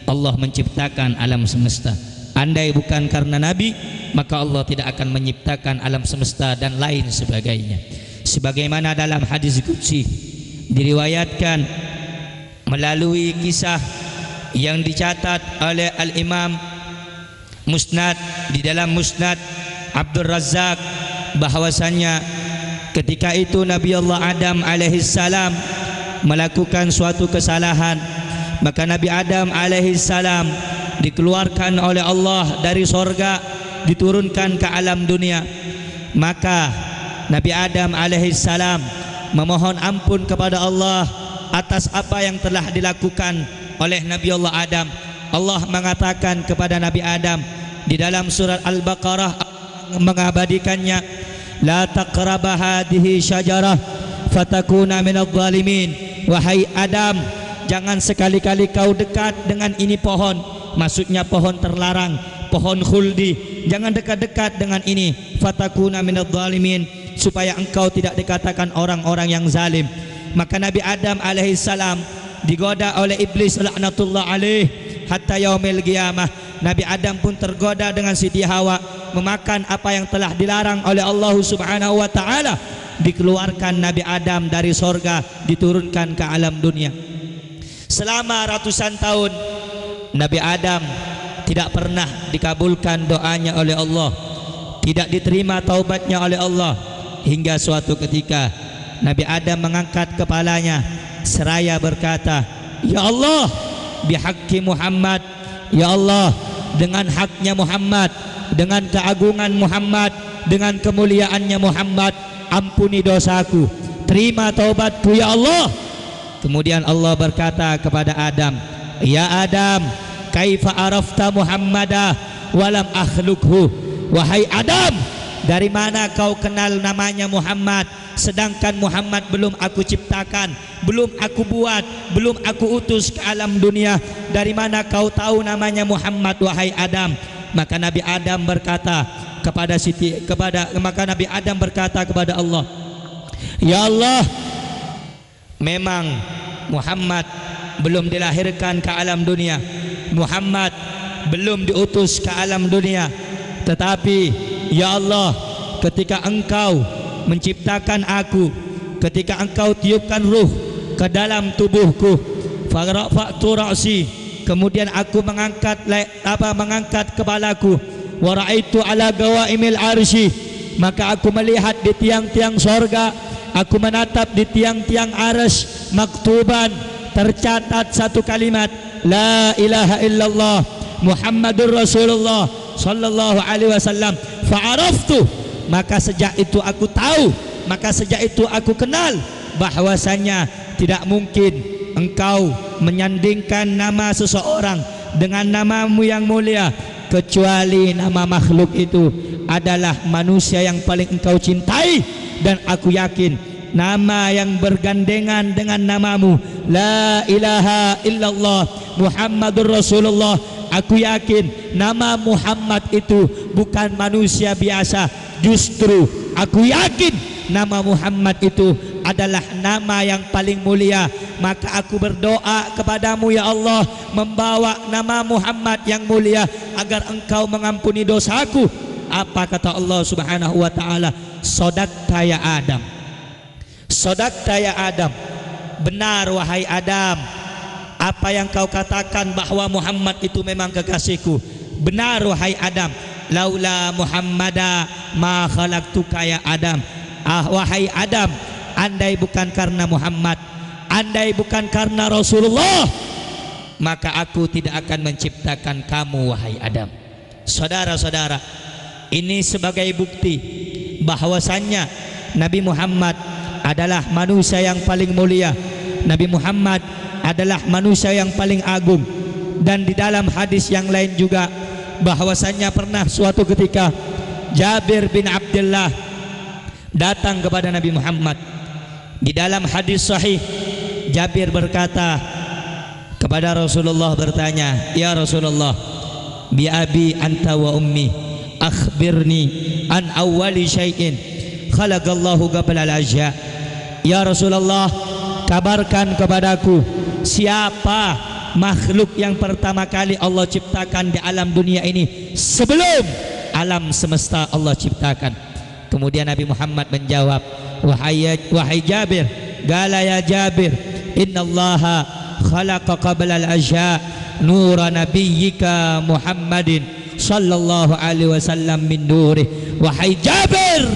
Allah menciptakan alam semesta. Andai bukan karena Nabi, maka Allah tidak akan menciptakan alam semesta dan lain sebagainya. sebagaimana dalam hadis qudsi diriwayatkan melalui kisah yang dicatat oleh Al-Imam Musnad di dalam Musnad Abdul Razzaq, bahwasannya ketika itu Nabi Allah Adam alaihissalam melakukan suatu kesalahan, maka Nabi Adam alaihissalam dikeluarkan oleh Allah dari sorga, diturunkan ke alam dunia. Maka Nabi Adam alaihissalam memohon ampun kepada Allah atas apa yang telah dilakukan oleh Nabi Allah Adam. Allah mengatakan kepada Nabi Adam di dalam surat Al-Baqarah mengabadikannya, la taqraba hadhihi syajarah fatakuna minadh dhalimin. Wahai Adam, jangan sekali-kali kau dekat dengan ini pohon, maksudnya pohon terlarang, pohon khuldi. Jangan dekat-dekat dengan ini, fatakuna minadh dhalimin, supaya engkau tidak dikatakan orang-orang yang zalim. Maka Nabi Adam alaihissalam digoda oleh iblis laknatullah alaih hatta yaumil qiyamah. Nabi Adam pun tergoda dengan Siti Hawa memakan apa yang telah dilarang oleh Allah Subhanahu wa taala. Dikeluarkan Nabi Adam dari sorga, diturunkan ke alam dunia. Selama ratusan tahun Nabi Adam tidak pernah dikabulkan doanya oleh Allah, tidak diterima taubatnya oleh Allah, hingga suatu ketika Nabi Adam mengangkat kepalanya seraya berkata, ya Allah, bihaqqi Muhammad, ya Allah, dengan haknya Muhammad, dengan keagungan Muhammad, dengan kemuliaannya Muhammad, ampuni dosaku, terima taubatku ya Allah. Kemudian Allah berkata kepada Adam, ya Adam, kaifa arafta Muhammadah walam akhlukhu. Wahai Adam, dari mana kau kenal namanya Muhammad sedangkan Muhammad belum aku ciptakan, belum aku buat, belum aku utus ke alam dunia? Dari mana kau tahu namanya Muhammad wahai Adam? Maka Nabi Adam berkata maka Nabi Adam berkata kepada Allah, ya Allah, memang Muhammad belum dilahirkan ke alam dunia, Muhammad belum diutus ke alam dunia, tetapi ya Allah, ketika engkau menciptakan aku, ketika engkau tiupkan ruh ke dalam tubuhku, farafa'tu ra'si, kemudian aku mengangkat kepalaku, wa ra'aitu ala gawaimil arsy, maka aku melihat di tiang-tiang sorga, aku menatap di tiang-tiang arsy, maktuban, tercatat satu kalimat, la ilaha illallah Muhammadur Rasulullah sallallahu alaihi wasallam. Fa'araftu, maka sejak itu aku tahu, maka sejak itu aku kenal bahwasanya tidak mungkin engkau menyandingkan nama seseorang dengan namamu yang mulia, kecuali nama makhluk itu adalah manusia yang paling engkau cintai. Dan aku yakin nama yang bergandengan dengan namamu, la ilaha illallah Muhammadur Rasulullah, aku yakin nama Muhammad itu bukan manusia biasa. Justru aku yakin nama Muhammad itu adalah nama yang paling mulia. Maka aku berdoa kepadamu ya Allah, membawa nama Muhammad yang mulia agar engkau mengampuni dosaku. Apa kata Allah Subhanahu wa taala? Sodakta ya Adam, sodakta ya Adam, benar wahai Adam, apa yang kau katakan bahwa Muhammad itu memang kekasihku. Benar wahai Adam, laula Muhammada ma khalaqtuka ya Adam. Wahai Adam, andai bukan karena Muhammad, andai bukan karena Rasulullah, maka aku tidak akan menciptakan kamu wahai Adam. Saudara-saudara, ini sebagai bukti bahwasannya Nabi Muhammad adalah manusia yang paling mulia, Nabi Muhammad adalah manusia yang paling agung. Dan di dalam hadis yang lain juga bahwasannya pernah suatu ketika Jabir bin Abdullah datang kepada Nabi Muhammad. Di dalam hadis sahih, Jabir berkata kepada Rasulullah, bertanya, ya Rasulullah, bi abi anta wa ummi akhbirni an awwali syai'in khalaqallahu qabla al-asya. Ya Rasulullah, kabarkan kepadaku siapa makhluk yang pertama kali Allah ciptakan di alam dunia ini sebelum alam semesta Allah ciptakan. Kemudian Nabi Muhammad menjawab, wahai Jabir, qala ya Jabir, innallaha khalaqa qabla al-asya nura nabiyyika Muhammadin sallallahu alaihi wasallam min nurih. Wahai Jabir,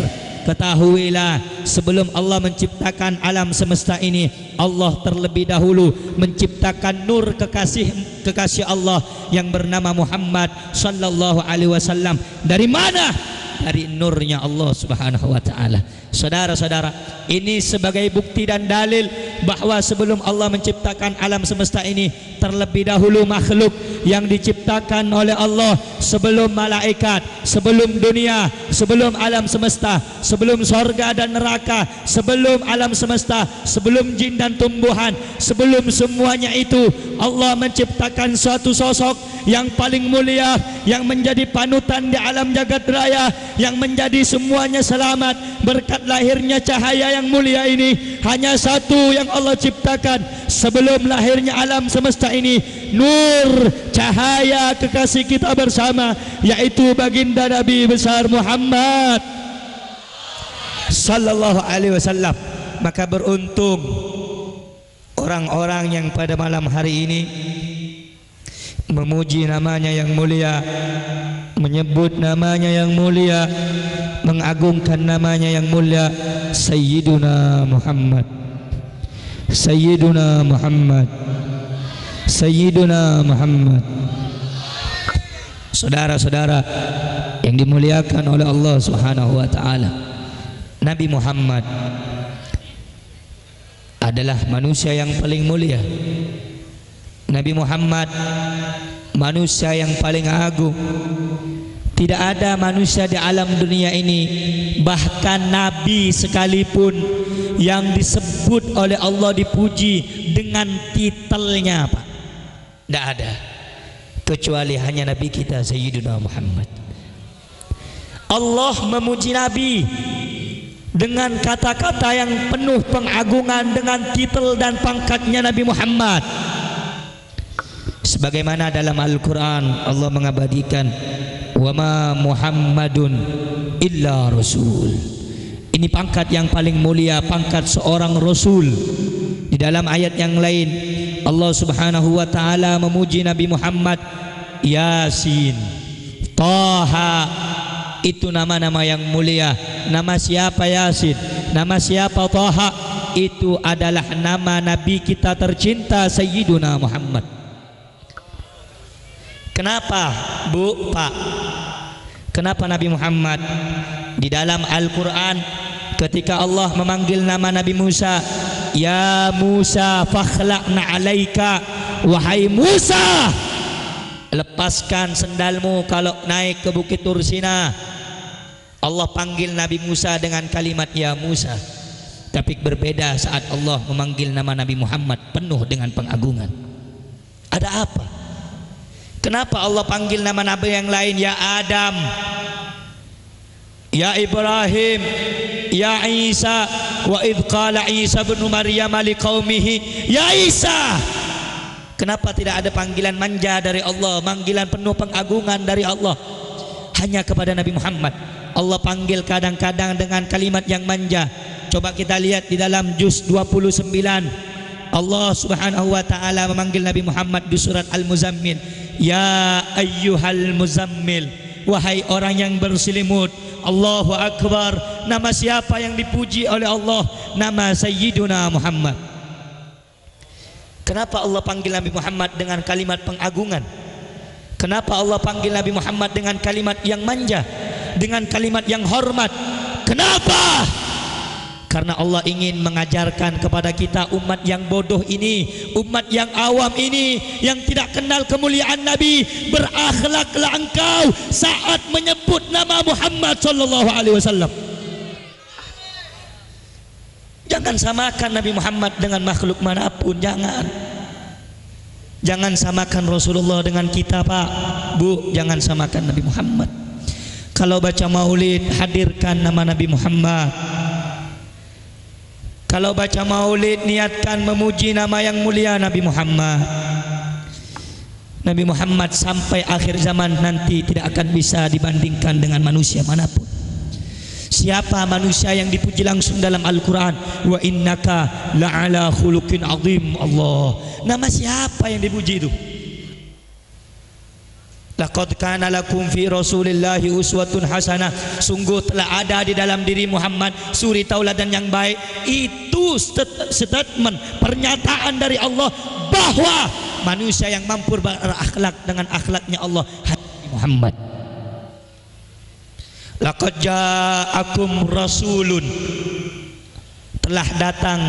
ketahuilah sebelum Allah menciptakan alam semesta ini, Allah terlebih dahulu menciptakan nur kekasih Allah yang bernama Muhammad sallallahu alaihi wasallam. Dari mana? Dari nurnya Allah Subhanahu wa taala. Saudara-saudara, ini sebagai bukti dan dalil bahwa sebelum Allah menciptakan alam semesta ini, terlebih dahulu makhluk yang diciptakan oleh Allah, sebelum malaikat, sebelum dunia, sebelum alam semesta, sebelum sorga dan neraka, sebelum alam semesta, sebelum jin dan tumbuhan, sebelum semuanya itu Allah menciptakan suatu sosok yang paling mulia, yang menjadi panutan di alam jagat raya, yang menjadi semuanya selamat berkat lahirnya cahaya yang mulia ini. Hanya satu yang Allah ciptakan sebelum lahirnya alam semesta ini, nur, cahaya kekasih kita bersama, yaitu baginda Nabi besar Muhammad sallallahu alaihi wasallam. Maka beruntung orang-orang yang pada malam hari ini memuji namanya yang mulia, menyebut namanya yang mulia, mengagungkan namanya yang mulia, Sayyiduna Muhammad, Sayyiduna Muhammad, Sayyiduna Muhammad. Saudara-saudara yang dimuliakan oleh Allah Subhanahu wa taala, Nabi Muhammad adalah manusia yang paling mulia. Nabi Muhammad manusia yang paling agung. Tidak ada manusia di alam dunia ini, bahkan Nabi sekalipun, yang disebut oleh Allah, dipuji dengan titelnya, Pak. Tidak ada, kecuali hanya Nabi kita Sayyidina Muhammad. Allah memuji Nabi dengan kata-kata yang penuh pengagungan, dengan titel dan pangkatnya Nabi Muhammad. Sebagaimana dalam Al-Quran Allah mengabadikan, wa ma Muhammadun illa rasul. Ini pangkat yang paling mulia, pangkat seorang rasul. Di dalam ayat yang lain Allah Subhanahu wa taala memuji Nabi Muhammad, Yasin, Taha. Itu nama-nama yang mulia. Nama siapa Yasin? Nama siapa Taha? Itu adalah nama Nabi kita tercinta Sayyiduna Muhammad. Kenapa, Bu, Pak? Kenapa Nabi Muhammad? Di dalam Al-Quran ketika Allah memanggil nama Nabi Musa, ya Musa fakhla'na alaika, wahai Musa, lepaskan sendalmu kalau naik ke Bukit Tursina. Allah panggil Nabi Musa dengan kalimat ya Musa. Tapi berbeda saat Allah memanggil nama Nabi Muhammad penuh dengan pengagungan. Ada apa? Kenapa Allah panggil nama Nabi yang lain ya Adam, ya Ibrahim, ya Isa, wa idh qala Isa bin Maryam liqaumihi ya Isa? Kenapa tidak ada panggilan manja dari Allah, panggilan penuh pengagungan dari Allah? Hanya kepada Nabi Muhammad Allah panggil kadang-kadang dengan kalimat yang manja. Coba kita lihat di dalam juz 29, Allah Subhanahu wa taala memanggil Nabi Muhammad di surat Al-Muzammil, ya ayyuhal muzammil, wahai orang yang berselimut. Allahu Akbar. Nama siapa yang dipuji oleh Allah? Nama Sayyiduna Muhammad. Kenapa Allah panggil Nabi Muhammad dengan kalimat pengagungan? Kenapa Allah panggil Nabi Muhammad dengan kalimat yang manja, dengan kalimat yang hormat? Kenapa? Karena Allah ingin mengajarkan kepada kita umat yang bodoh ini, umat yang awam ini, yang tidak kenal kemuliaan Nabi, berakhlaklah engkau saat menyebut nama Muhammad sallallahu alaihi wasallam. Jangan samakan Nabi Muhammad dengan makhluk manapun, jangan. Jangan samakan Rasulullah dengan kita, Pak, Bu, jangan samakan Nabi Muhammad. Kalau baca maulid, hadirkan nama Nabi Muhammad. Kalau baca maulid, niatkan memuji nama yang mulia Nabi Muhammad. Nabi Muhammad sampai akhir zaman nanti tidak akan bisa dibandingkan dengan manusia manapun. Siapa manusia yang dipuji langsung dalam Al-Quran? Wa innaka la'ala khuluqin azim. Allah, nama siapa yang dipuji itu? Laqad kana lakum fi Rasulillahi uswatun hasanah. Sungguh telah ada di dalam diri Muhammad suri tauladan yang baik. Itu statement, pernyataan dari Allah bahwa manusia yang mampu berakhlak dengan akhlaknya Allah Muhammad. Laqad ja'akum rasulun, telah datang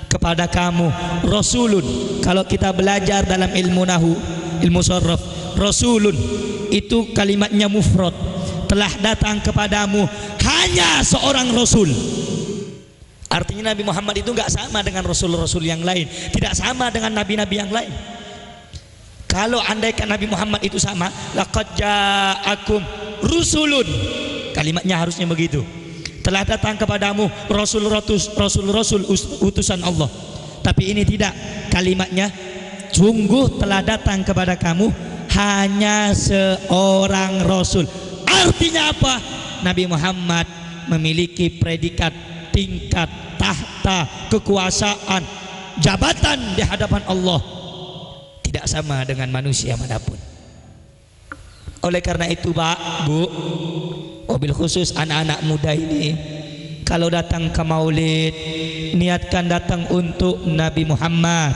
kepada kamu rasulun. Kalau kita belajar dalam ilmu nahu, ilmu sharaf, rasulun itu kalimatnya mufrad. Telah datang kepadamu hanya seorang rasul. Artinya Nabi Muhammad itu enggak sama dengan rasul-rasul yang lain, tidak sama dengan nabi-nabi yang lain. Kalau andaikan Nabi Muhammad itu sama, laqad ja'akum rusulun, kalimatnya harusnya begitu. Telah datang kepadamu rasul-rasul utusan Allah. Tapi ini tidak, kalimatnya sungguh telah datang kepada kamu hanya seorang rasul. Artinya apa? Nabi Muhammad memiliki predikat, tingkat, tahta, kekuasaan, jabatan di hadapan Allah tidak sama dengan manusia manapun. Oleh karena itu Pak, Bu, mobil khusus anak-anak muda ini, kalau datang ke maulid, niatkan datang untuk Nabi Muhammad.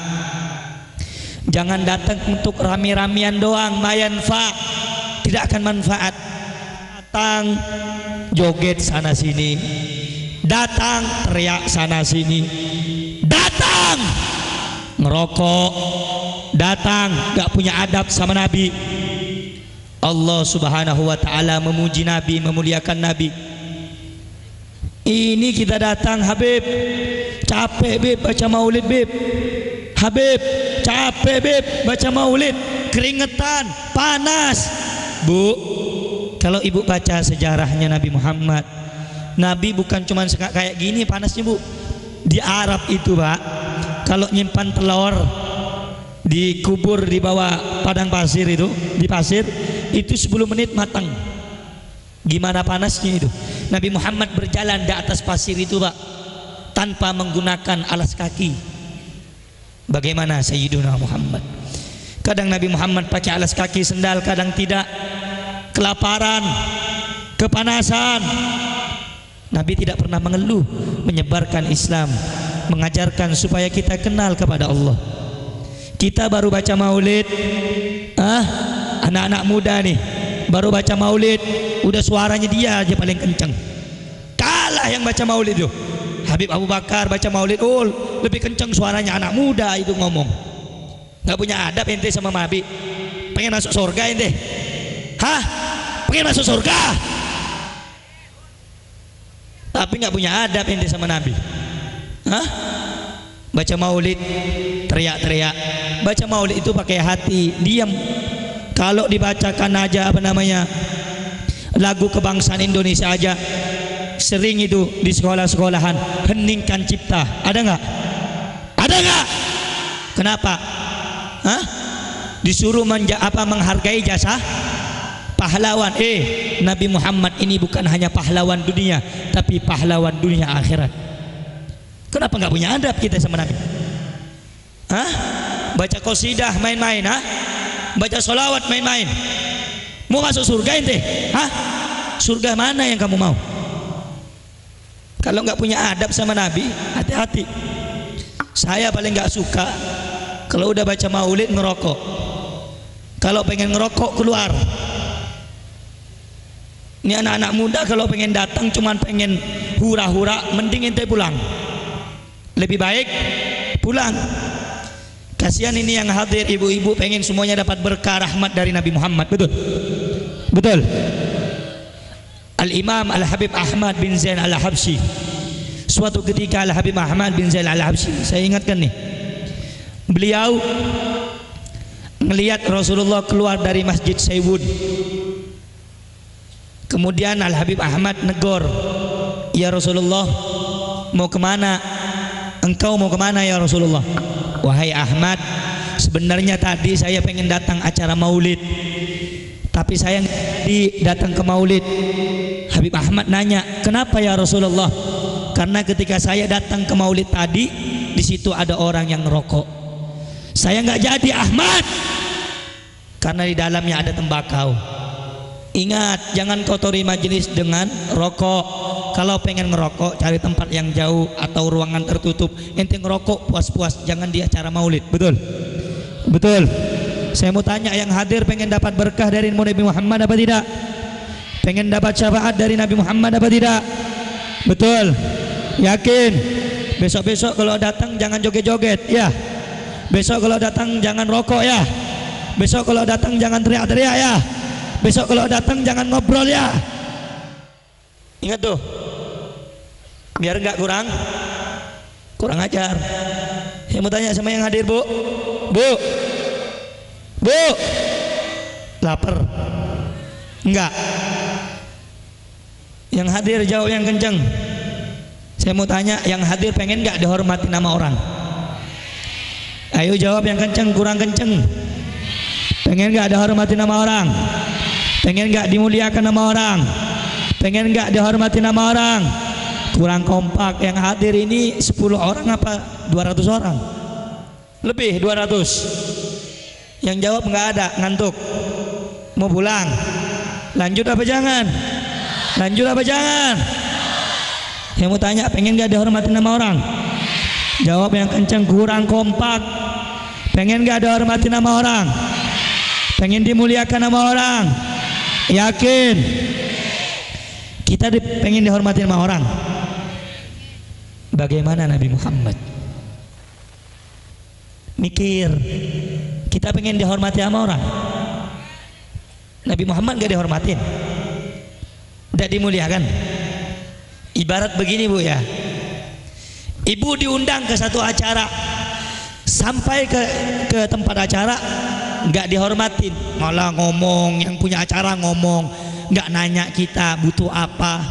Jangan datang untuk rami-ramian doang, mayanfa, tidak akan manfaat. Datang joget sana sini, datang teriak sana sini, datang ngerokok, datang gak punya adab sama Nabi. Allah Subhanahu wa ta'ala memuji Nabi, memuliakan Nabi. Ini kita datang, Habib capek Bib baca maulid Bib, Habib capek Bib baca maulid, keringetan, panas. Bu, kalau ibu baca sejarahnya Nabi Muhammad, Nabi bukan cuma kayak gini panasnya Bu. Di Arab itu Pak, kalau nyimpan telur dikubur di bawah padang pasir itu, di pasir itu 10 menit matang. Gimana panasnya itu? Nabi Muhammad berjalan di atas pasir itu Pak, tanpa menggunakan alas kaki. Bagaimana Sayyiduna Muhammad? Kadang Nabi Muhammad pakai alas kaki sendal, kadang tidak. Kelaparan, kepanasan, Nabi tidak pernah mengeluh, menyebarkan Islam, mengajarkan supaya kita kenal kepada Allah. Kita baru baca maulid, anak-anak muda nih baru baca maulid, udah suaranya dia aja paling kencang. Kalah yang baca maulid itu. Habib Abu Bakar baca maulid, oh lebih kencang suaranya anak muda itu ngomong. Gak punya adab ente sama Nabi. Pengen masuk surga ente? Hah? Pengen masuk surga? Tapi gak punya adab ente sama Nabi. Hah? Baca maulid teriak-teriak. Baca maulid itu pakai hati, diam. Kalau dibacakan aja apa namanya, lagu kebangsaan Indonesia aja, sering itu di sekolah-sekolahan, heningkan cipta. Ada nggak? Ada nggak? Kenapa? Hah? Disuruh menghargai jasa pahlawan. Nabi Muhammad ini bukan hanya pahlawan dunia, tapi pahlawan dunia akhirat. Kenapa nggak punya adab kita sama Nabi? Hah? Baca qasidah main-main, hah? Baca sholawat main-main. Mau masuk surga ente? Hah? Surga mana yang kamu mau? Kalau nggak punya adab sama Nabi, hati-hati. Saya paling nggak suka kalau udah baca maulid ngerokok. Kalau pengen ngerokok keluar. Ini anak-anak muda kalau pengen datang cuman pengen hura-hura, mending ente pulang. Lebih baik pulang. Kasihan ini yang hadir ibu-ibu pengen semuanya dapat berkah rahmat dari Nabi Muhammad. Betul? Betul. Al-Imam Al-Habib Ahmad bin Zain Al-Habsyi, suatu ketika Al-Habib Ahmad bin Zain Al-Habsyi, saya ingatkan nih, beliau melihat Rasulullah keluar dari Masjid Saywud. Kemudian Al-Habib Ahmad negor, ya Rasulullah, mau kemana? Engkau mau kemana ya Rasulullah? Wahai Ahmad, sebenarnya tadi saya pengen datang acara maulid, tapi saya datang ke maulid. Habib Ahmad nanya, kenapa ya Rasulullah? Karena ketika saya datang ke maulid tadi, di situ ada orang yang ngerokok. Saya nggak jadi Ahmad, karena di dalamnya ada tembakau. Ingat, jangan kotori majelis dengan rokok. Kalau pengen ngerokok, cari tempat yang jauh atau ruangan tertutup. Ente ngerokok puas-puas, jangan di acara maulid. Betul? Betul. Saya mau tanya, yang hadir pengen dapat berkah dari Nabi Muhammad apa tidak? Pengen dapat syafaat dari Nabi Muhammad apa tidak? Betul? Yakin? Besok-besok kalau datang jangan joget-joget ya. Besok kalau datang jangan rokok ya. Besok kalau datang jangan teriak-teriak ya. Besok kalau datang jangan ngobrol ya. Ingat tuh, biar nggak kurang ajar. Saya mau tanya sama yang hadir, Bu, lapar? Enggak. Yang hadir jawab yang kenceng. Saya mau tanya, yang hadir pengen nggak dihormati nama orang? Ayo jawab yang kenceng, kurang kenceng. Pengen nggak dihormati nama orang? Pengen nggak dimuliakan nama orang? Pengen nggak dihormati nama orang? Kurang kompak. Yang hadir ini 10 orang apa 200 orang? Lebih 200. Yang jawab nggak ada, ngantuk, mau pulang. Lanjut apa jangan? Lanjut apa jangan? Yang mau tanya, pengen nggak dihormati nama orang? Jawab yang kencang, kurang kompak. Pengen nggak dihormati nama orang? Pengen dimuliakan nama orang? Yakin? Kita pengen dihormati nama orang. Bagaimana Nabi Muhammad? Mikir. Kita pengen dihormati sama orang. Nabi Muhammad gak dihormatin, gak dimuliakan. Ibarat begini Bu ya, ibu diundang ke satu acara, sampai ke tempat acara gak dihormatin, malah ngomong, yang punya acara ngomong, gak nanya kita butuh apa.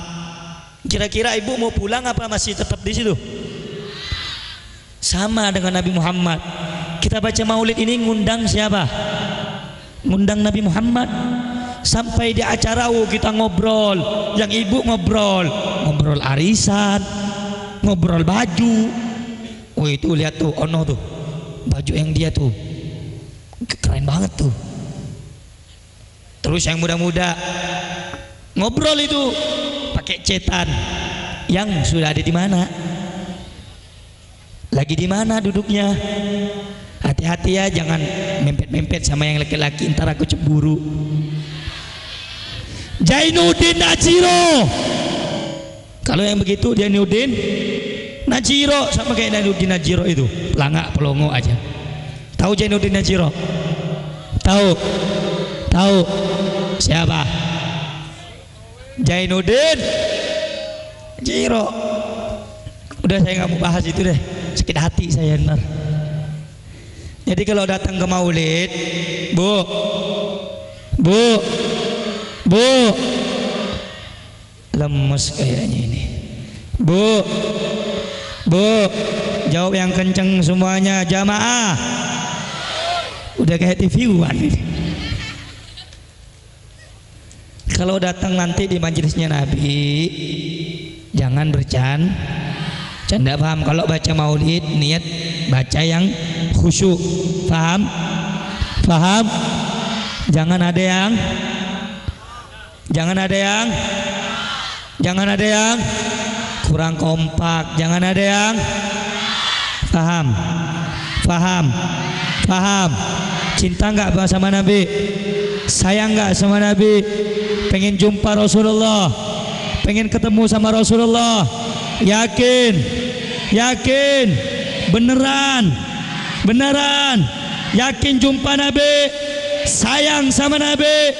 Kira-kira ibu mau pulang apa masih tetap di situ? Sama dengan Nabi Muhammad. Kita baca maulid ini ngundang siapa? Ngundang Nabi Muhammad. Sampai di acara kita ngobrol, yang ibu ngobrol arisan, ngobrol baju. Oh itu lihat tuh, ono tuh baju yang dia tuh keren banget tuh. Terus yang muda-muda ngobrol itu pakai cetan, yang sudah ada di mana, lagi di mana duduknya. Hati-hati ya, jangan mempet-mempet sama yang laki-laki, ntar aku cemburu. Jainuddin Najiro, kalau yang begitu Jainuddin Najiro, sama kayak Jainuddin Najiro itu, pelangak pelongo aja. Tahu Jainuddin Najiro? Tahu siapa? Jainuddin Najiro. Udah, saya nggak mau bahas itu deh, sakit hati saya ntar. Jadi kalau datang ke maulid, Bu, lemes kayaknya ini. Bu, jawab yang kenceng semuanya, jamaah. Udah kayak TV-an ini. Kalau datang nanti di majelisnya Nabi, jangan canda, paham? Kalau baca maulid, niat baca yang khusyuk, paham? Jangan ada yang kurang kompak. Jangan ada yang paham. Cinta nggak sama Nabi? Sayang nggak sama Nabi? Pengen jumpa Rasulullah? Pengen ketemu sama Rasulullah? Yakin? Beneran? Yakin jumpa Nabi? Sayang sama Nabi?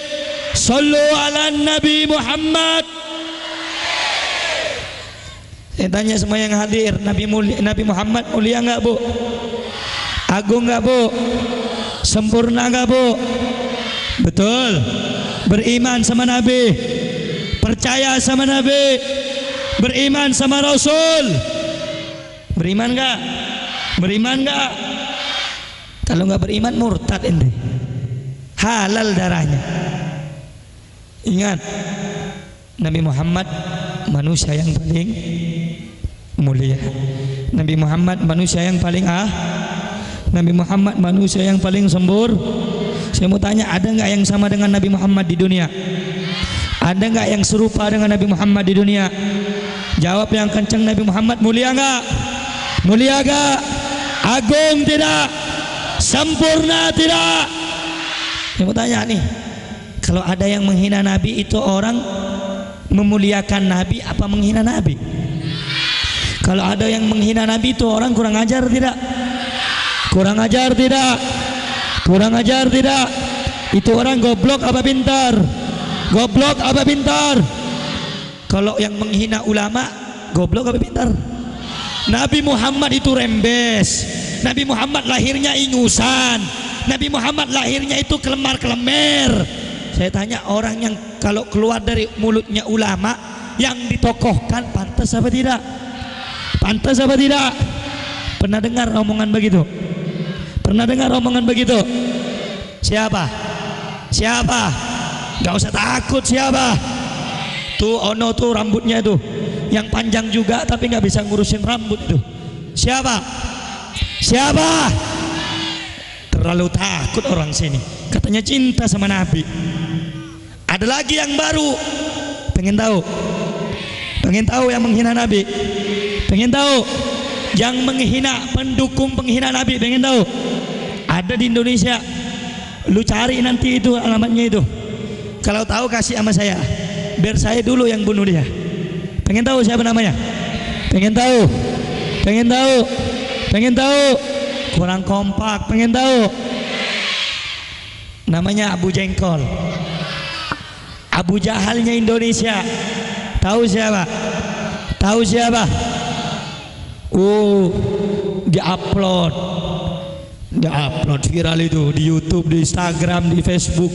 Sallu ala Nabi Muhammad. Saya tanya semua yang hadir, Nabi Muhammad mulia nggak Bu? Agung nggak Bu? Sempurna nggak Bu? Betul. Beriman sama Nabi, percaya sama Nabi, beriman sama Rasul. Beriman nggak? Kalau nggak beriman murtad ente, halal darahnya. Ingat, Nabi Muhammad manusia yang paling mulia. Nabi Muhammad manusia yang paling Nabi Muhammad manusia yang paling sempurna. Saya mau tanya, ada nggak yang sama dengan Nabi Muhammad di dunia? Ada nggak yang serupa dengan Nabi Muhammad di dunia? Jawab yang kencang, Nabi Muhammad mulia nggak? Mulia nggak? Agung tidak? Sempurna tidak? Saya mau tanya nih, kalau ada yang menghina Nabi, itu orang memuliakan Nabi apa menghina Nabi? Kalau ada yang menghina Nabi, itu orang kurang ajar tidak? Kurang ajar tidak? Kurang ajar tidak? Itu orang goblok apa pintar? Goblok apa pintar? Kalau yang menghina ulama, goblok apa pintar? Nabi Muhammad itu rembes. Nabi Muhammad lahirnya ingusan. Nabi Muhammad lahirnya itu kelemar-kelemir. Saya tanya, orang yang kalau keluar dari mulutnya ulama yang ditokohkan, pantas apa tidak? Pantas apa tidak? Pernah dengar omongan begitu? Pernah dengar omongan begitu? Siapa? Siapa? Gak usah takut, siapa? Tuh ono tuh rambutnya tuh yang panjang juga tapi gak bisa ngurusin rambut itu. Siapa? Siapa? Terlalu takut orang sini. Katanya cinta sama Nabi. Ada lagi yang baru. Pengen tahu? Pengen tahu yang menghina Nabi? Pengen tahu? Yang menghina, pendukung penghina Nabi, pengen tahu? Ada di Indonesia. Lu cari nanti itu alamatnya itu. Kalau tahu kasih sama saya, biar saya dulu yang bunuh dia. Pengen tahu siapa namanya? Pengen tahu? Pengen tahu? Pengen tahu? Kurang kompak. Pengen tahu? Namanya Abu Jengkol. Abu Jahalnya Indonesia. Tahu siapa? Tahu siapa? Diupload viral itu di YouTube, di Instagram, di Facebook.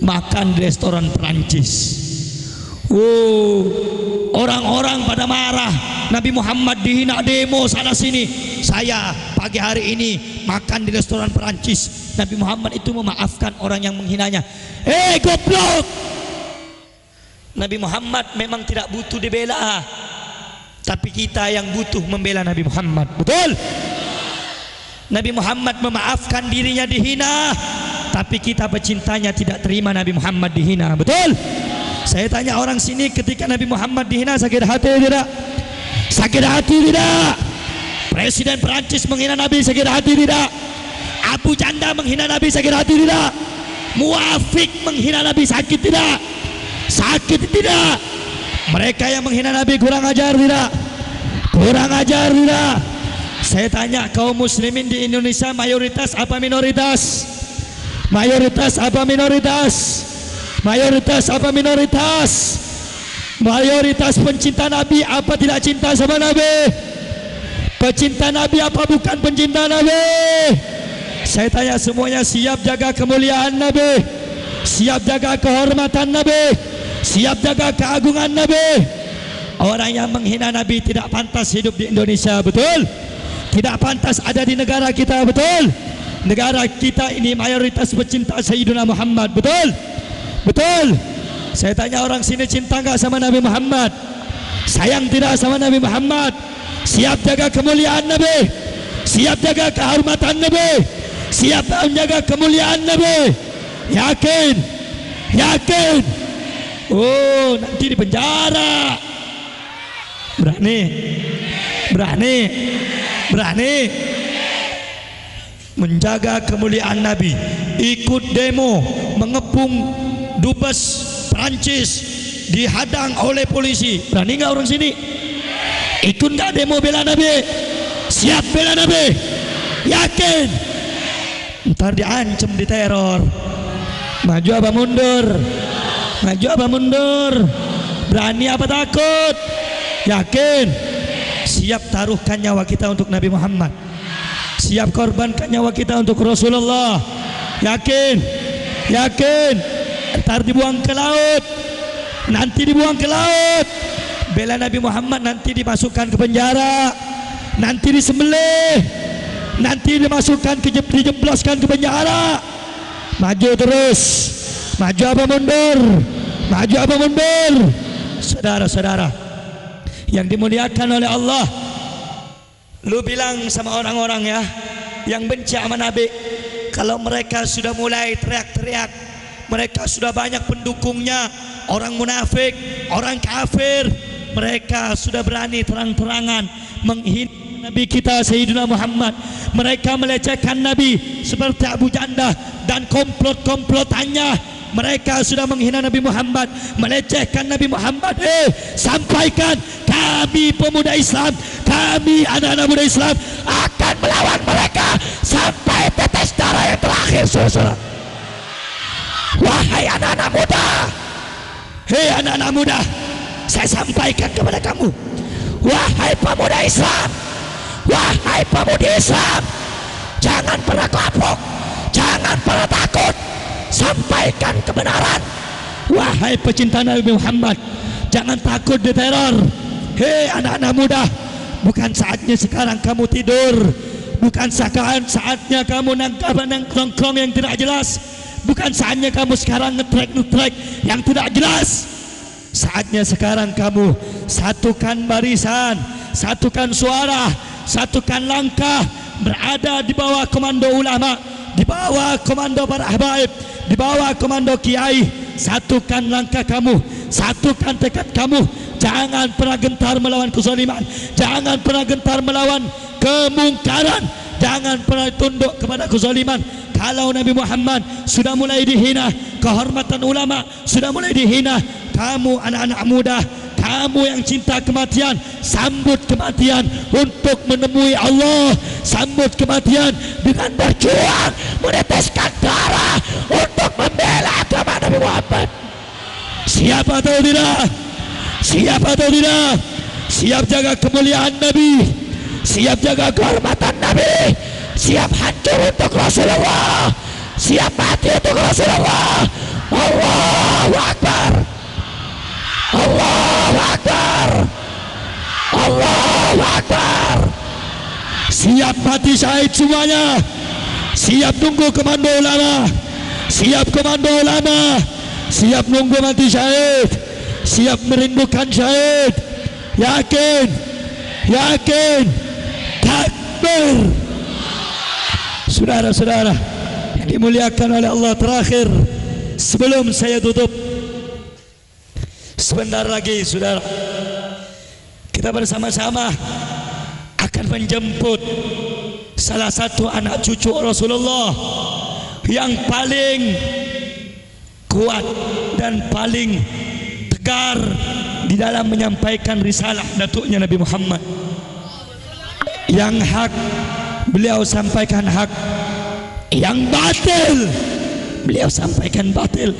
Makan di restoran Perancis. Orang-orang pada marah. Nabi Muhammad dihina, demo sana sini. Saya pagi hari ini makan di restoran Perancis. Nabi Muhammad itu memaafkan orang yang menghinanya. Goblok! Nabi Muhammad memang tidak butuh dibela, tapi kita yang butuh membela Nabi Muhammad. Betul? Nabi Muhammad memaafkan dirinya dihina, tapi kita pecintanya tidak terima Nabi Muhammad dihina. Betul? Saya tanya orang sini, ketika Nabi Muhammad dihina sakit hati tidak? Sakit hati tidak? Presiden Perancis menghina Nabi sakit hati tidak? Abu Janda menghina Nabi sakit hati tidak? Muafik menghina Nabi sakit tidak? Sakit tidak? Mereka yang menghina Nabi kurang ajar tidak? Kurang ajar tidak? Saya tanya, kaum muslimin di Indonesia mayoritas apa minoritas? Mayoritas apa minoritas? Mayoritas apa minoritas? Mayoritas pencinta Nabi apa tidak cinta sama Nabi? Pecinta Nabi apa bukan pencinta Nabi? Saya tanya, semuanya siap jaga kemuliaan Nabi? Siap jaga kehormatan Nabi? Siap jaga keagungan Nabi? Orang yang menghina Nabi tidak pantas hidup di Indonesia. Betul? Tidak pantas ada di negara kita. Betul? Negara kita ini mayoritas pecinta Sayyidina Muhammad. Betul? Betul? Saya tanya orang sini, cinta nggak sama Nabi Muhammad? Sayang tidak sama Nabi Muhammad? Siap jaga kemuliaan Nabi? Siap jaga kehormatan Nabi? Siap menjaga kemuliaan Nabi? Yakin? Yakin? Nanti di penjara. Berani? Berani? Berani? Menjaga kemuliaan Nabi, ikut demo, mengepung dubes Perancis, dihadang oleh polisi. Berani nggak orang sini? Ikut nggak demo bela Nabi? Siap bela Nabi? Yakin? Ntar diancam, diteror. Maju apa mundur? Maju apa mundur? Berani apa takut? Yakin? Siap taruhkan nyawa kita untuk Nabi Muhammad? Siap korbankan nyawa kita untuk Rasulullah? Yakin? Yakin? Ntar dibuang ke laut. Nanti dibuang ke laut. Bela Nabi Muhammad nanti dimasukkan ke penjara. Nanti disembelih. Nanti dimasukkan dijebloskan ke penjara. Maju terus. Maju apa mundur? Maju apa mundur? saudara-saudara yang dimuliakan oleh Allah, lu bilang sama orang-orang ya yang benci sama Nabi, kalau mereka sudah mulai teriak-teriak, mereka sudah banyak pendukungnya, orang munafik, orang kafir, mereka sudah berani terang-terangan menghina Nabi kita Sayyidina Muhammad, mereka melecehkan Nabi seperti Abu Janda dan komplot-komplotannya. Mereka sudah menghina Nabi Muhammad, melecehkan Nabi Muhammad. Sampaikan, kami pemuda Islam, kami anak-anak muda Islam akan melawan mereka sampai tetes darah yang terakhir, saudara. Wahai anak-anak muda, hei anak-anak muda, saya sampaikan kepada kamu, wahai pemuda Islam, wahai pemuda Islam, jangan pernah kapok, jangan pernah takut, sampaikan kebenaran. Wahai pecinta Nabi Muhammad, jangan takut diteror. Hei anak-anak muda, bukan saatnya sekarang kamu tidur, bukan saatnya kamu nongkrong yang tidak jelas, bukan saatnya kamu sekarang ngetrek yang tidak jelas. Saatnya sekarang kamu satukan barisan, satukan suara, satukan langkah, berada di bawah komando ulama, di bawah komando para habaib, di bawah komando kiai. Satukan langkah kamu, satukan tekad kamu, jangan pernah gentar melawan kezaliman, jangan pernah gentar melawan kemungkaran, jangan pernah tunduk kepada kezaliman. Kalau Nabi Muhammad sudah mulai dihina, kehormatan ulama sudah mulai dihina, kamu anak-anak muda, kamu yang cinta kematian, sambut kematian untuk menemui Allah, sambut kematian dengan berjuang meneteskan darah untuk membela agama Nabi Muhammad. Siap atau tidak? Siap atau tidak? Siap jaga kemuliaan Nabi, siap jaga kehormatan Nabi, siap hancur untuk Rasulullah, siap mati untuk Rasulullah. Allahu Akbar, Allahu Akbar, Allahu Akbar. Siap mati syahid semuanya, siap nunggu komando ulama, siap komando ulama, siap nunggu mati syahid, siap merindukan syahid. Yakin, yakin, takbir. Saudara-saudara yang dimuliakan oleh Allah, terakhir sebelum saya tutup, sebentar lagi saudara, kita bersama-sama akan menjemput salah satu anak cucu Rasulullah yang paling kuat dan paling tegar di dalam menyampaikan risalah datuknya Nabi Muhammad. Yang hak beliau sampaikan hak, yang batil beliau sampaikan batil.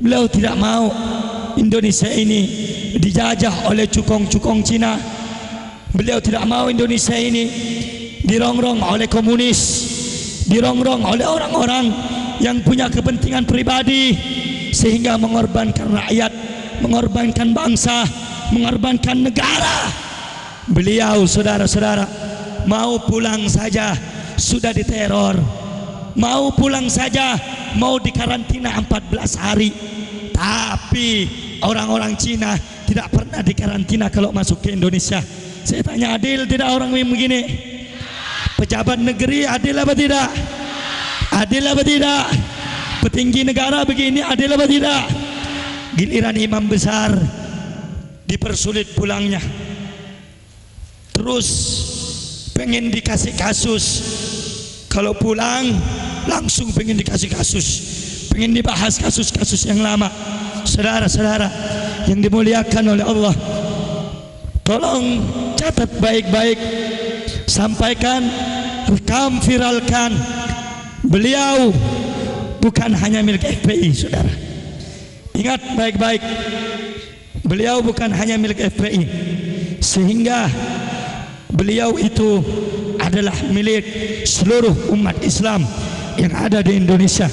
Beliau tidak mau Indonesia ini dijajah oleh cukong-cukong Cina. Beliau tidak mau Indonesia ini dirongrong oleh komunis, dirongrong oleh orang-orang yang punya kepentingan pribadi sehingga mengorbankan rakyat, mengorbankan bangsa, mengorbankan negara. Beliau, saudara-saudara, mau pulang saja sudah diteror, mau pulang saja mau dikarantina 14 hari. Tapi orang-orang Cina tidak pernah dikarantina kalau masuk ke Indonesia. Saya tanya, adil tidak orang yang begini? Pejabat negeri adil apa tidak? Adil apa tidak? Petinggi negara begini adil apa tidak? Giliran imam besar dipersulit pulangnya, terus pengen dikasih kasus, kalau pulang langsung pengen dikasih kasus, pengen dibahas kasus-kasus yang lama. Saudara-saudara yang dimuliakan oleh Allah, tolong catat baik-baik, sampaikan, rekam, viralkan. Beliau bukan hanya milik FPI, saudara. Ingat baik-baik, beliau bukan hanya milik FPI, sehingga beliau itu adalah milik seluruh umat Islam yang ada di Indonesia.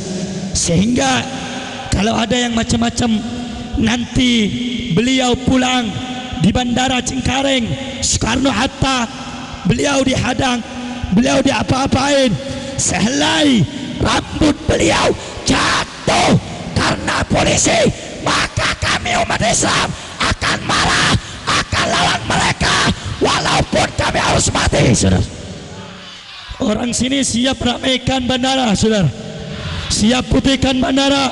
Sehingga kalau ada yang macam-macam, nanti beliau pulang di Bandara Cengkareng, Soekarno-Hatta, beliau dihadang, beliau diapa-apain, sehelai rambut beliau jatuh karena polisi, maka kami umat Islam akan akan marah, akan lawan mereka walaupun kami harus mati, saudara. Orang sini siap ramaikan bandara, saudara. Siap putihkan bandara.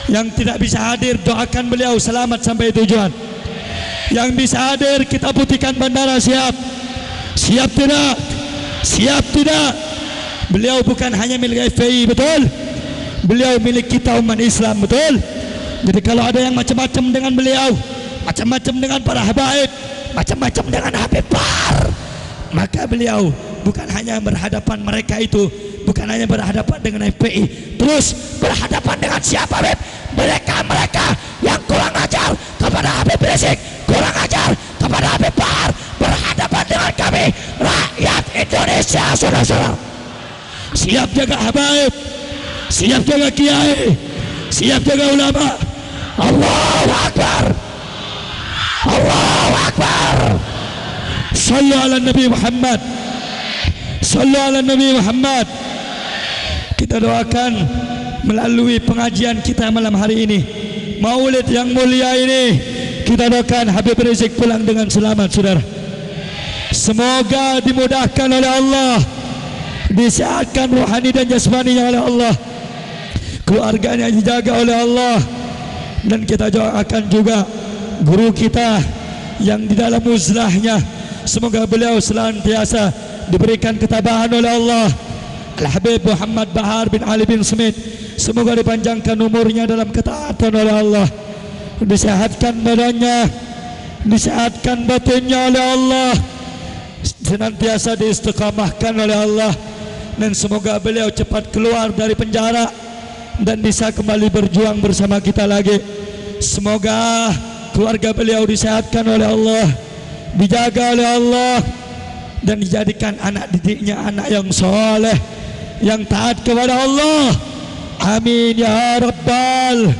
Yang tidak bisa hadir, doakan beliau selamat sampai tujuan. Yang bisa hadir, kita putihkan bandara. Siap? Siap tidak? Siap tidak? Beliau bukan hanya milik FPI, betul? Beliau milik kita umat Islam, betul? Jadi kalau ada yang macam-macam dengan beliau, macam-macam dengan para habaib, macam-macam dengan Habib Bahar, maka beliau bukan hanya berhadapan mereka itu, bukan hanya berhadapan dengan FPI, terus berhadapan dengan siapa, Habib? Mereka yang kurang ajar kepada Habib Rizik, kurang ajar kepada Habib Bahar, berhadapan dengan kami rakyat Indonesia, saudara-saudara. Siap jaga habaib, siap jaga kiai, siap jaga ulama. Allahu Akbar, Allahu Akbar. Sallu ala Nabi Muhammad, sallu ala Nabi Muhammad. Kita doakan melalui pengajian kita malam hari ini, maulid yang mulia ini, kita doakan Habib Rizik pulang dengan selamat, saudara. Semoga dimudahkan oleh Allah, disehatkan rohani dan jasmaninya oleh Allah, keluarganya dijaga oleh Allah, dan kita doakan juga guru kita yang di dalam uzlahnya, semoga beliau senantiasa diberikan ketabahan oleh Allah. Al-Habib Muhammad Bahar bin Ali bin Smith, semoga dipanjangkan umurnya dalam ketaatan oleh Allah, disehatkan badannya, disehatkan batinnya oleh Allah, senantiasa diistiqamahkan oleh Allah, dan semoga beliau cepat keluar dari penjara dan bisa kembali berjuang bersama kita lagi. Semoga keluarga beliau disehatkan oleh Allah, dijaga oleh Allah, dan dijadikan anak didiknya anak yang soleh, yang taat kepada Allah. Amin ya Rabbal.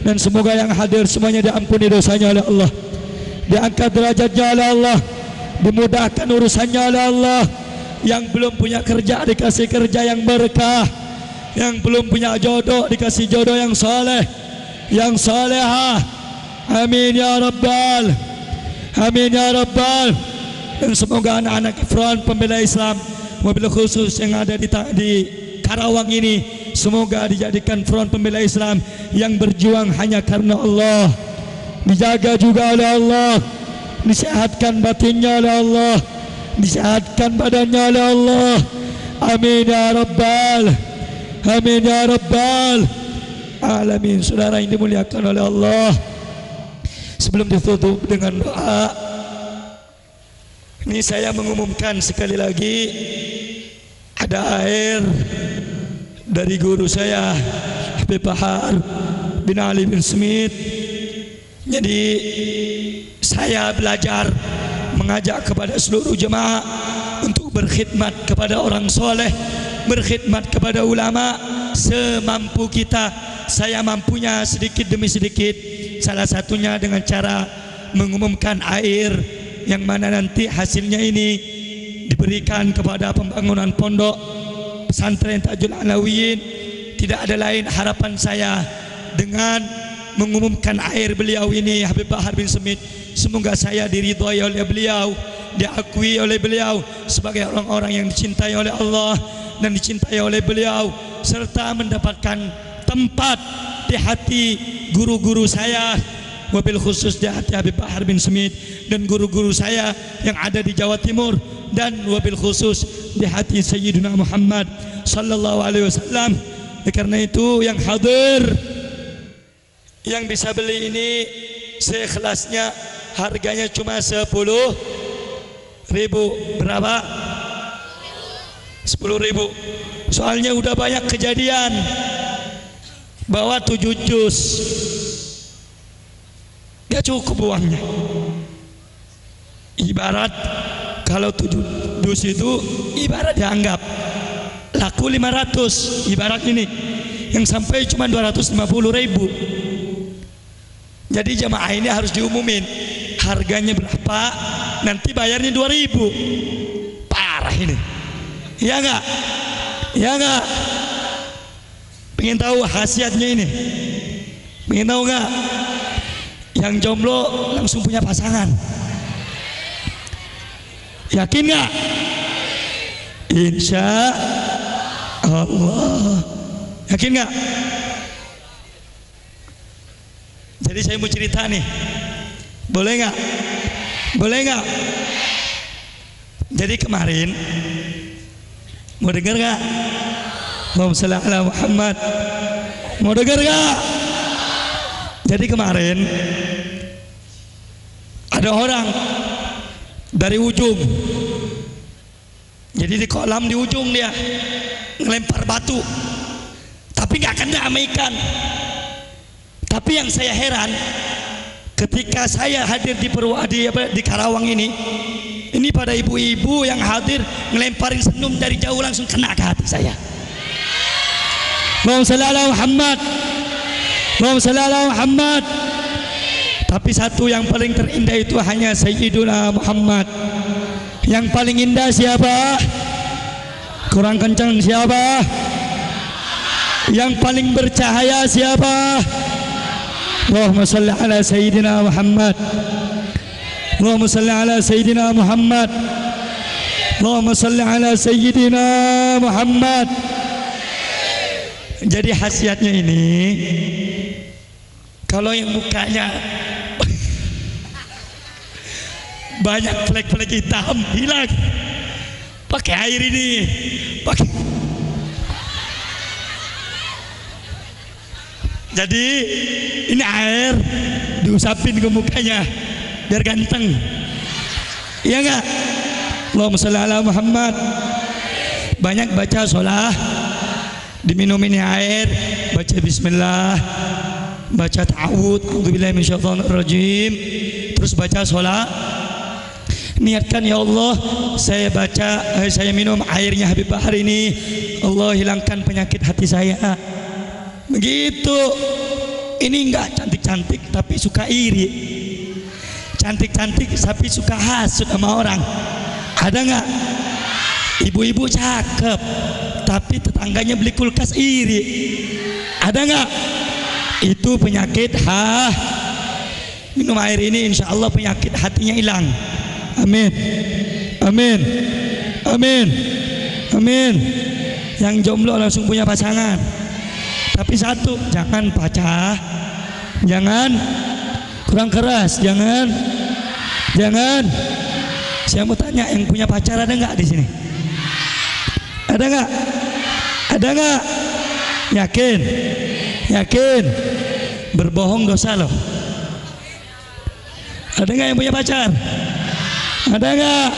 Dan semoga yang hadir semuanya diampuni dosanya oleh Allah, diangkat derajatnya oleh Allah, dimudahkan urusannya oleh Allah. Yang belum punya kerja dikasih kerja yang berkah, yang belum punya jodoh dikasih jodoh yang soleh, yang solehah. Amin ya Rabbal, amin ya Rabbal. Dan semoga anak-anak Front Pembela Islam, mobil khusus yang ada di Karawang ini, semoga dijadikan Front Pembela Islam yang berjuang hanya karena Allah, dijaga juga oleh Allah, disehatkan batinnya oleh Allah, disehatkan badannya oleh Allah. Amin ya Rabbal, amin ya Rabbal alamin. Saudara yang dimuliakan oleh Allah, sebelum ditutup dengan doa, ini saya mengumumkan sekali lagi, ada air dari guru saya Habib Bahar bin Ali bin Smith. Jadi saya belajar mengajak kepada seluruh jemaah untuk berkhidmat kepada orang soleh, berkhidmat kepada ulama semampu kita. Saya mampunya sedikit demi sedikit, salah satunya dengan cara mengumumkan air yang mana nanti hasilnya ini diberikan kepada pembangunan pondok pesantren Tajul Alawiyin. Tidak ada lain harapan saya dengan mengumumkan air beliau ini, Habib Bahar bin Smith. Semoga saya diridhai oleh beliau, diakui oleh beliau sebagai orang-orang yang dicintai oleh Allah dan dicintai oleh beliau, serta mendapatkan tempat di hati guru-guru saya, wabil khusus di hati Habib Bahar bin Smith dan guru-guru saya yang ada di Jawa Timur, dan wabil khusus di hati Sayyidina Muhammad sallallahu alaihi wasallam. Karena itu yang hadir, yang bisa beli ini seikhlasnya, harganya cuma 10.000. Berapa? 10.000. Soalnya udah banyak kejadian bawa 7 juz, gak cukup uangnya. Ibarat kalau 7 juz itu ibarat dianggap laku 500, ibarat ini yang sampai cuma 250.000. Jadi jemaah ini harus diumumin harganya berapa, nanti bayarnya 2.000. Parah ini, ya enggak? Ya enggak? Pengen tahu khasiatnya ini? Pengen tahu enggak? Yang jomblo langsung punya pasangan. Yakin gak? Insya Allah. Yakin gak? Jadi saya mau cerita nih. Boleh gak? Boleh gak? Jadi kemarin, mau dengar gak? Allahumma shalli ala Muhammad. Mau dengar gak? Jadi kemarin ada orang dari ujung. Jadi di kolam di ujung dia ngelempar batu, tapi nggak kena sama ikan. Tapi yang saya heran, ketika saya hadir di Karawang ini pada ibu-ibu yang hadir ngelemparin senyum dari jauh langsung kena ke hati saya. Allahumma shalli ala Muhammad. Allahumma shalli ala Muhammad. Tapi satu yang paling terindah itu hanya Sayyiduna Muhammad. Yang paling indah siapa? Kurang kencang siapa? Yang paling bercahaya siapa? Allahumma salli ala Sayyidina Muhammad. Allahumma salli ala Sayyidina Muhammad. Allahumma salli ala Sayyidina Muhammad. Jadi khasiatnya ini, kalau yang mukanya banyak flek-flek hitam, hilang. Pakai air ini, pakai. Jadi ini air diusapin ke mukanya biar ganteng. Iya enggak? Allahumma shalli ala Muhammad. Banyak baca sholah, diminum ini air, baca bismillah, baca ta'awud, a'udzubillahi minasyaitonirrajim, terus baca sholah. Niatkan, ya Allah, saya minum airnya Habib Bahar ini, Allah hilangkan penyakit hati saya. Begitu. Ini enggak cantik-cantik tapi suka iri, cantik-cantik tapi suka hasut sama orang. Ada enggak? Ibu-ibu cakep tapi tetangganya beli kulkas iri. Ada enggak? Itu penyakit minum air ini insya Allah penyakit hatinya hilang. Amin, amin, amin, amin. Yang jomblo langsung punya pasangan. Tapi satu, jangan pacah, jangan kurang keras, jangan. Saya mau tanya, yang punya pacar ada nggak di sini? Ada nggak? Ada nggak? Yakin? Yakin? Berbohong dosa loh. Ada nggak yang punya pacar? Ada nggak?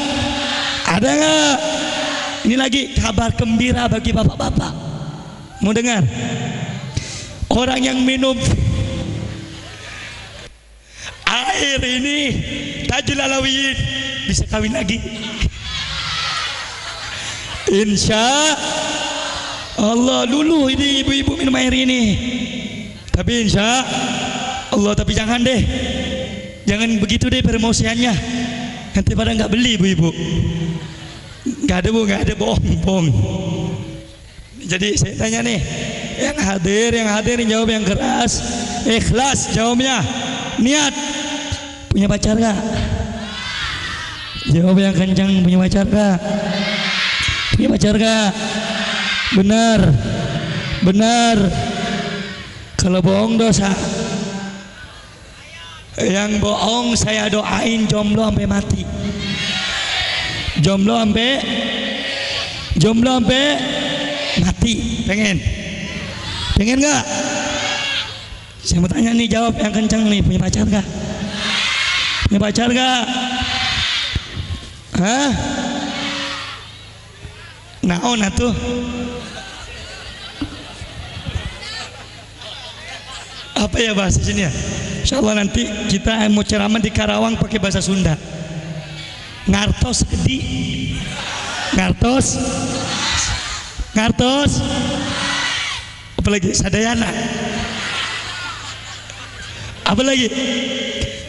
Ada nggak? Ini lagi kabar gembira bagi bapak-bapak. Mau dengar? Orang yang minum air ini Tajul Alawiyin bisa kawin lagi. Insya Allah. Dulu ini ibu-ibu minum air ini, tapi insya Allah. Tapi jangan deh, jangan begitu deh promosiannya. Nanti pada nggak beli ibu-ibu. Nggak ada bu, nggak ada, bohong. Jadi saya tanya nih, yang hadir jawab yang keras, ikhlas jawabnya, niat. Punya pacar gak? Jawab yang kencang, punya pacar gak? Punya pacar gak? Benar. Kalau bohong dosa. Yang bohong saya doain jomblo sampai mati. Jomblo sampai mati. Pengen gak? Saya mau tanya nih, jawab yang kencang nih, punya pacar gak? Punya pacar gak? Hah? Naon atuh? Apa ya bahasa sini ya? Insya Allah nanti kita mau ceramah di Karawang pakai bahasa Sunda. Ngartos gede. Ngartos. Apalagi sadayana. Apalagi?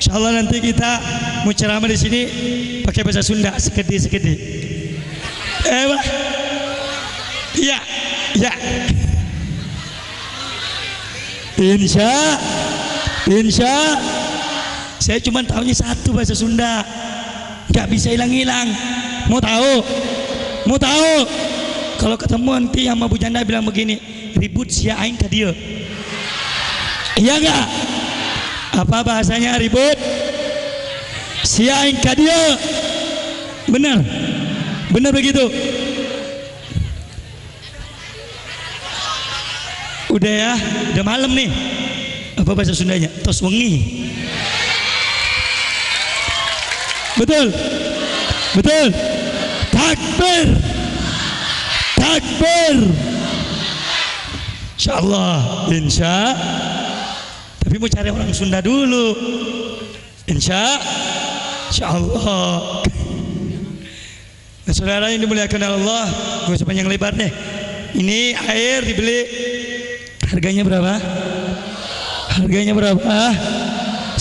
Insya Allah nanti kita mau ceramah di sini pakai bahasa Sunda, sekedi. Iya. Insya Saya cuma tahunya satu bahasa Sunda, nggak bisa hilang-hilang. Mau tahu? Mau tahu? Kalau ketemu nanti sama Bu Janda bilang begini, ribut sia aing ka dieu. Iya nggak? Apa bahasanya ribut? Sia aing ka dieu. Benar? Benar begitu? Udah ya, udah malam nih. Apa bahasa Sundanya? Tos wengi. Betul? Betul? Takbir! Takbir! Insyaallah, tapi mau cari orang Sunda dulu. Insyaallah. Nah, saudara yang dimuliakan Allah, gue sepanjang lebar deh. Ini air dibeli, harganya berapa? Harganya berapa?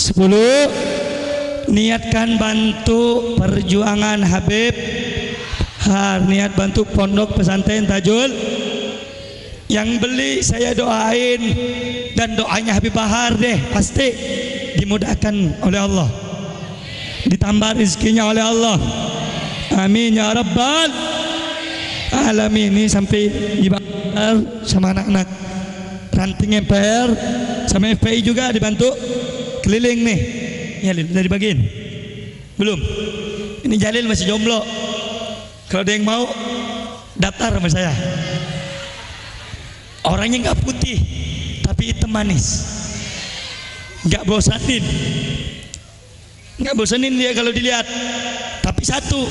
10. Niatkan bantu perjuangan Habib Har, niat bantu pondok pesantren Tajul. Yang beli saya doain, dan doanya Habib Bahar deh pasti dimudahkan oleh Allah, ditambah rezekinya oleh Allah. Amin ya rabbal alamin. Ini sampai dibantu sama anak-anak ranting MPR sama FPI juga dibantu keliling nih. Ya, udah dibagiin? Belum? Ini Jalil masih jomblo. Kalau ada yang mau daftar sama saya. Orangnya nggak putih, tapi hitam manis. Nggak bosanin. Nggak bosanin dia kalau dilihat. Tapi satu,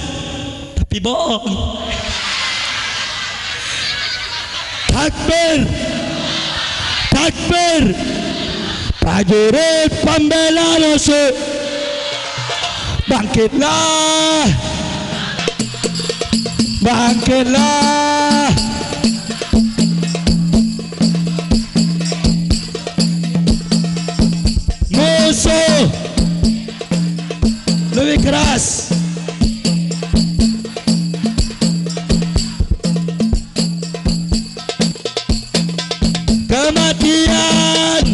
tapi bohong. Takbir, takbir. Prajurit pembela Rasul, bangkitlah, bangkitlah. Musuh lebih keras. Kematian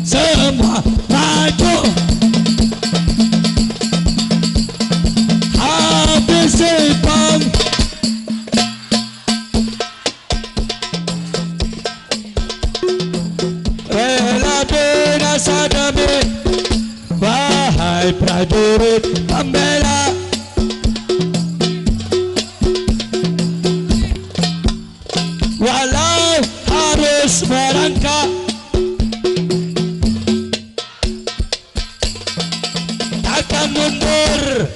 semua maju, habis sepang. Rela binasa demi, wahai prajurit pembela. Walau harus merangkak, takkan mundur.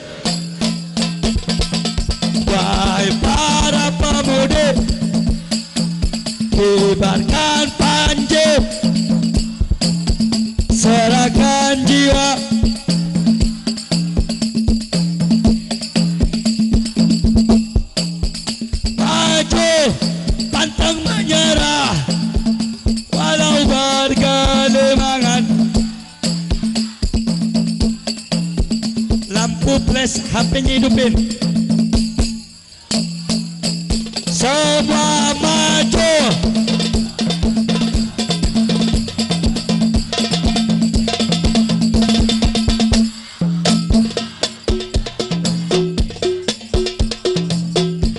Wahai para pemuda, kibarkan panji, serahkan jiwa. Maju, pantang menyerah, walau bergelimangan. Lampu flash HP-nya hidupin. Semua maju.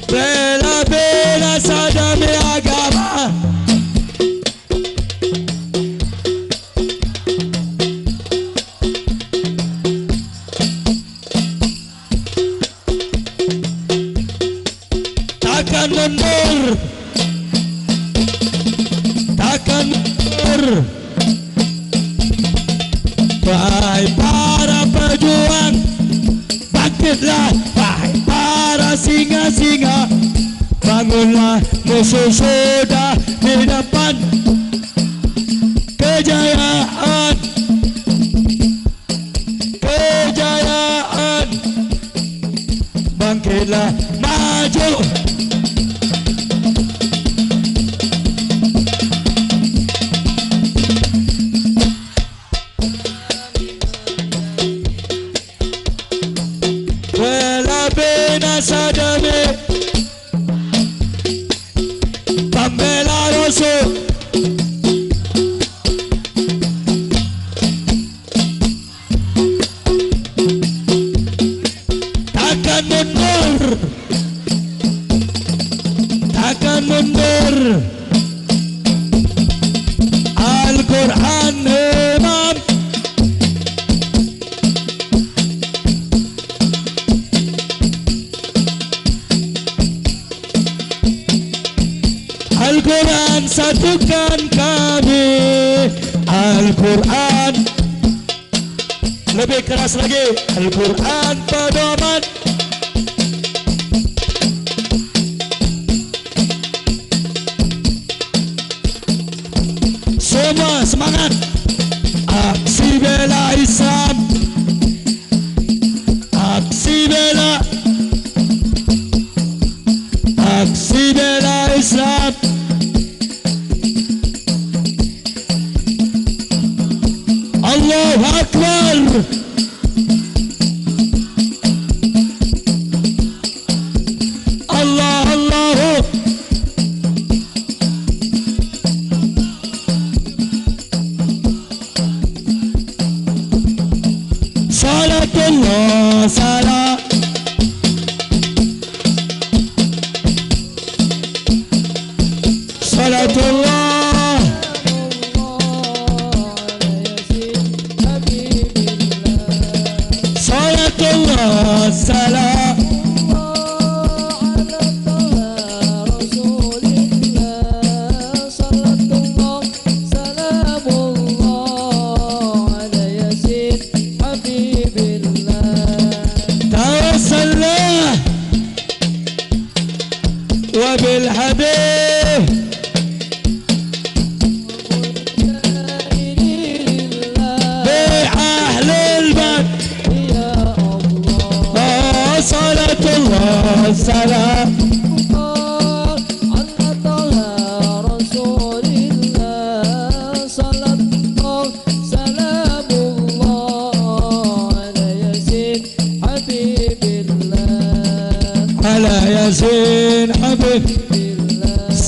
Bela-bela sadami agama. Takkan mundur, takkan mundur. Wahai para pejuang, bangkitlah. Wahai para singa-singa, bangunlah. Musuh sudah di depan. Kejayaan, kejayaan. Bangkitlah, maju. Bela binasa demi pembela Rasul. Al-Quran satukan kami, Al-Quran. Lebih keras lagi, Al-Quran pedoman. Semua semangat. Aksi bela Islam, aksi bela, aksi bela Islam. Allahu Akbar. Allah Allahu. Salatullah salam. Salatullah. Salatullah salam. وبالحبيب بأهل البيت صلاة الله سلام على طه رسول الله صلاة الله سلام الله على ياسين حبيب الله على ياسين حبيب.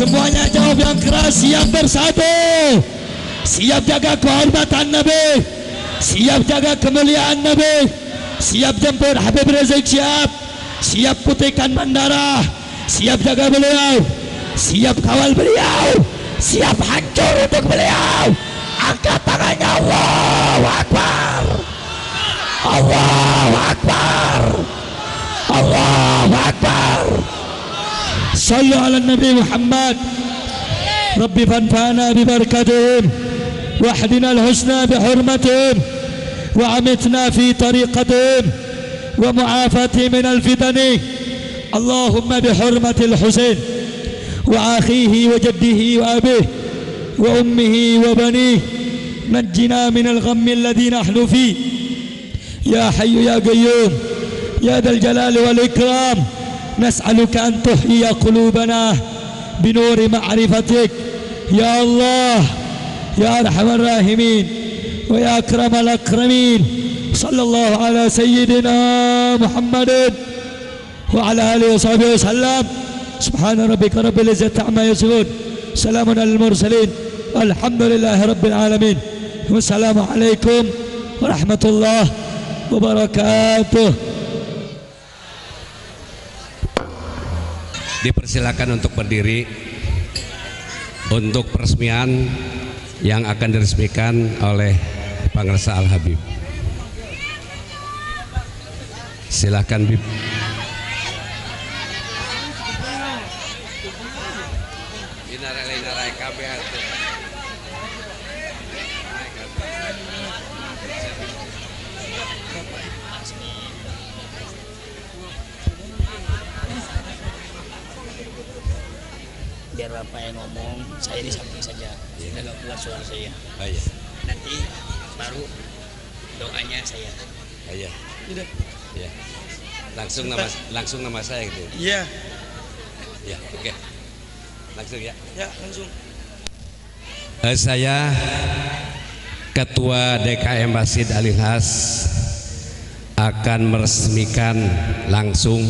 Semuanya jawab yang keras, siap bersatu, siap jaga kehormatan Nabi, siap jaga kemuliaan Nabi, siap jemput Habib Rizik Syihab, siap putihkan bandara, siap jaga beliau, siap kawal beliau, siap hancur untuk beliau. Angkat tangannya, Allahu Akbar, Allahu Akbar, Allahu Akbar. صلوا على النبي محمد. ربي فانفعنا ببركتهم واحدنا الحسنى بحرمتهم وعمتنا في طريقتهم ومعافاتهم من الفتن. اللهم بحرمة الحسين وأخيه وجده وأبيه وأمه وبنيه نجنا من الغم الذي نحن فيه يا حي يا قيوم يا ذا الجلال والإكرام. نسألك أن تحيي قلوبنا بنور معرفتك يا الله يا أرحم الراحمين ويا أكرم الأكرمين. صلى الله على سيدنا محمد وعلى آله وصحبه وسلم. سبحان ربك رب العزة عما يصفون سلام على المرسلين والحمد لله رب العالمين. والسلام عليكم ورحمة الله wabarakatuh. Dipersilakan untuk berdiri untuk peresmian yang akan diresmikan oleh Pangersa Al Habib. Silakan Bib. Biar Bapak yang ngomong, saya di samping saja, agak kuat suara saya. Oh, iya. Nanti baru doanya saya. Oh, iya. Udah. Ya. Langsung nama saya gitu. Iya. Ya, oke. Langsung ya. Ya, langsung. Saya Ketua DKM Masjid Al-Ikhlas akan meresmikan langsung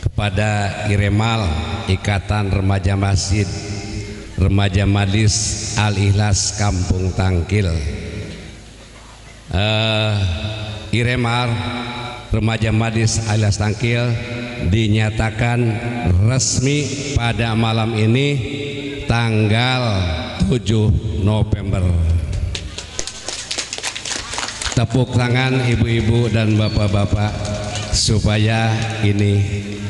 kepada Iremal Ikatan Remaja Masjid Remaja Majlis Al-Ikhlas Kampung Tangkil. Iremal Remaja Majlis Al-Ikhlas Tangkil dinyatakan resmi pada malam ini tanggal 7 November. Tepuk tangan ibu-ibu dan bapak-bapak supaya ini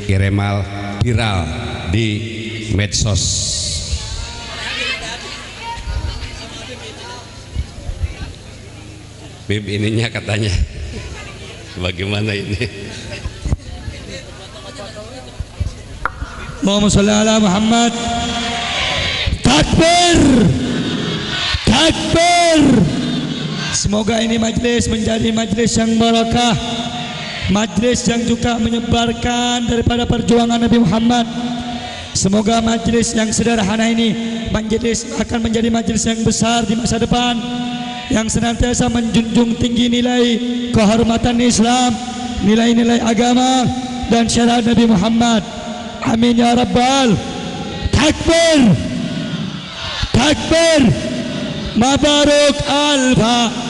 Iremal viral di medsos. Bib ininya katanya. Bagaimana ini? Allahumma sholli ala Muhammad. Takbir. Takbir. Semoga ini majlis menjadi majlis yang barakah, majlis yang juga menyebarkan daripada perjuangan Nabi Muhammad. Semoga majlis yang sederhana ini akan menjadi majlis yang besar di masa depan, yang senantiasa menjunjung tinggi nilai kehormatan Islam, nilai-nilai agama dan syariat Nabi Muhammad. Amin ya rabbal. Takbir. Takbir. Mabaruk alfa.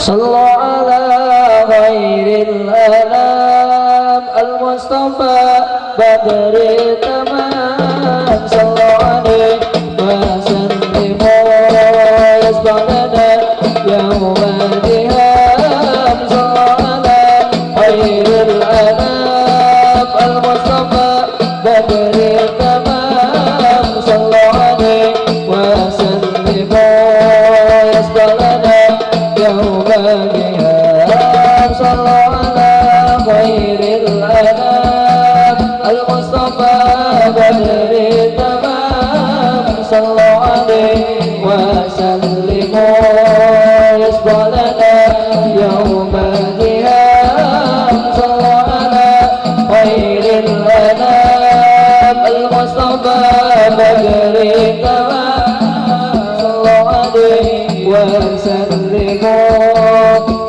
صلوا على خير الأنام المصطفى بدر التمام صلوا عليه وسلموا يسبح لنا يوم الدهام صلوا على خير الأنام المصطفى بدر التمام صلوا عليه وسلموا يسبح لنا يوم القيام صلوا على خير الأنام المصطفى بدر التمام صلوا عليه وسلموا يسبح لنا يوم القيام صلوا على خير الأنام المصطفى بدر التمام صلوا عليه وسلموا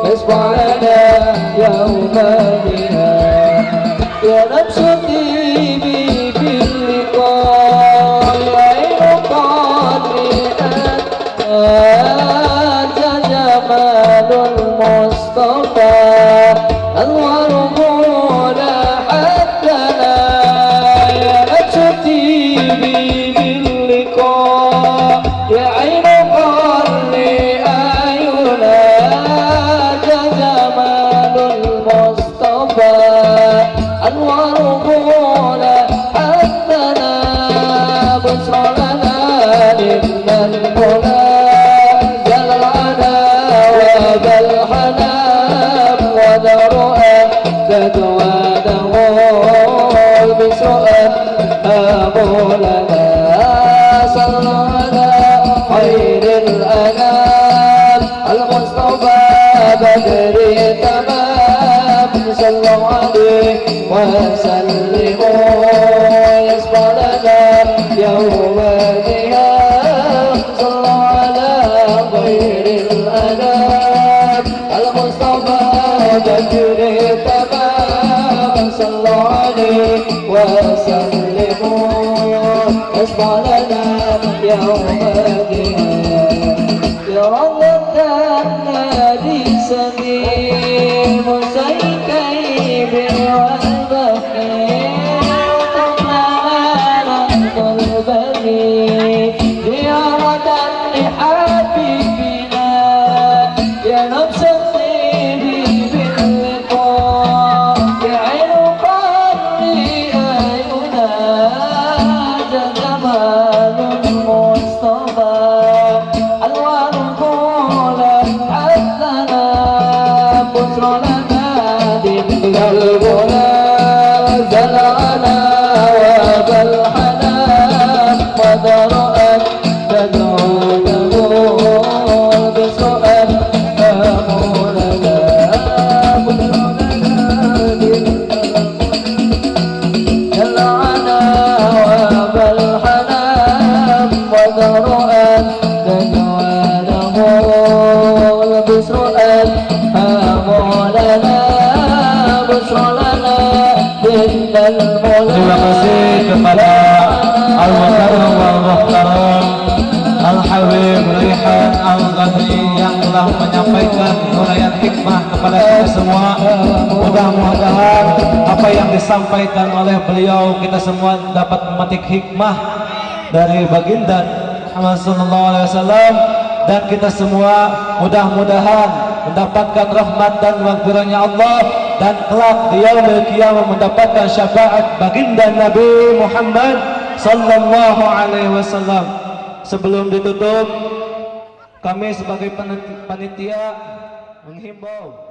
يسبح لنا يوم القيام يا نفس طيبي باللقاء عين قدري أنت جمال المصطفى أنوار منحتنا يا نفس طيبي باللقاء يا عين قدري جمال المصطفى بدر تمام صلوا عليه وسلموا يصفى لنا يوم القيام صلوا على خير الأنام المصطفى بدر تمام صلوا عليه وسلموا يصفى لنا يوم القيام يرد النادي سليم سيكيب والبخيل وطلعنا البني زيارة لحبيبنا يا نفس الطيب باللقاء يا عين قلبي أعينا جمال المصطفى ألوان طولت حسنا بشرى لنا دل الغلا زرعنا وبالحنان قد رأت تدعونه بسؤال أمورنا بشرى لنا دل زرعنا وبالحنان قد رأت تدعونه بسؤال أمورنا بشرى لنا دل Terima kasih kepada Al-Mukarram wal-Muhtaram Al-Habib Rihan Al-Qadri yang telah menyampaikan uraian hikmah kepada kita semua. Mudah-mudahan apa yang disampaikan oleh beliau kita semua dapat memetik hikmah dari baginda Muhammad SAW, dan kita semua mudah-mudahan mendapatkan rahmat dan maghfirahnya Allah, dan kelak di yaumil qiyamah mendapatkan syafaat baginda Nabi Muhammad sallallahu alaihi wasallam. Sebelum ditutup, kami sebagai panitia menghimbau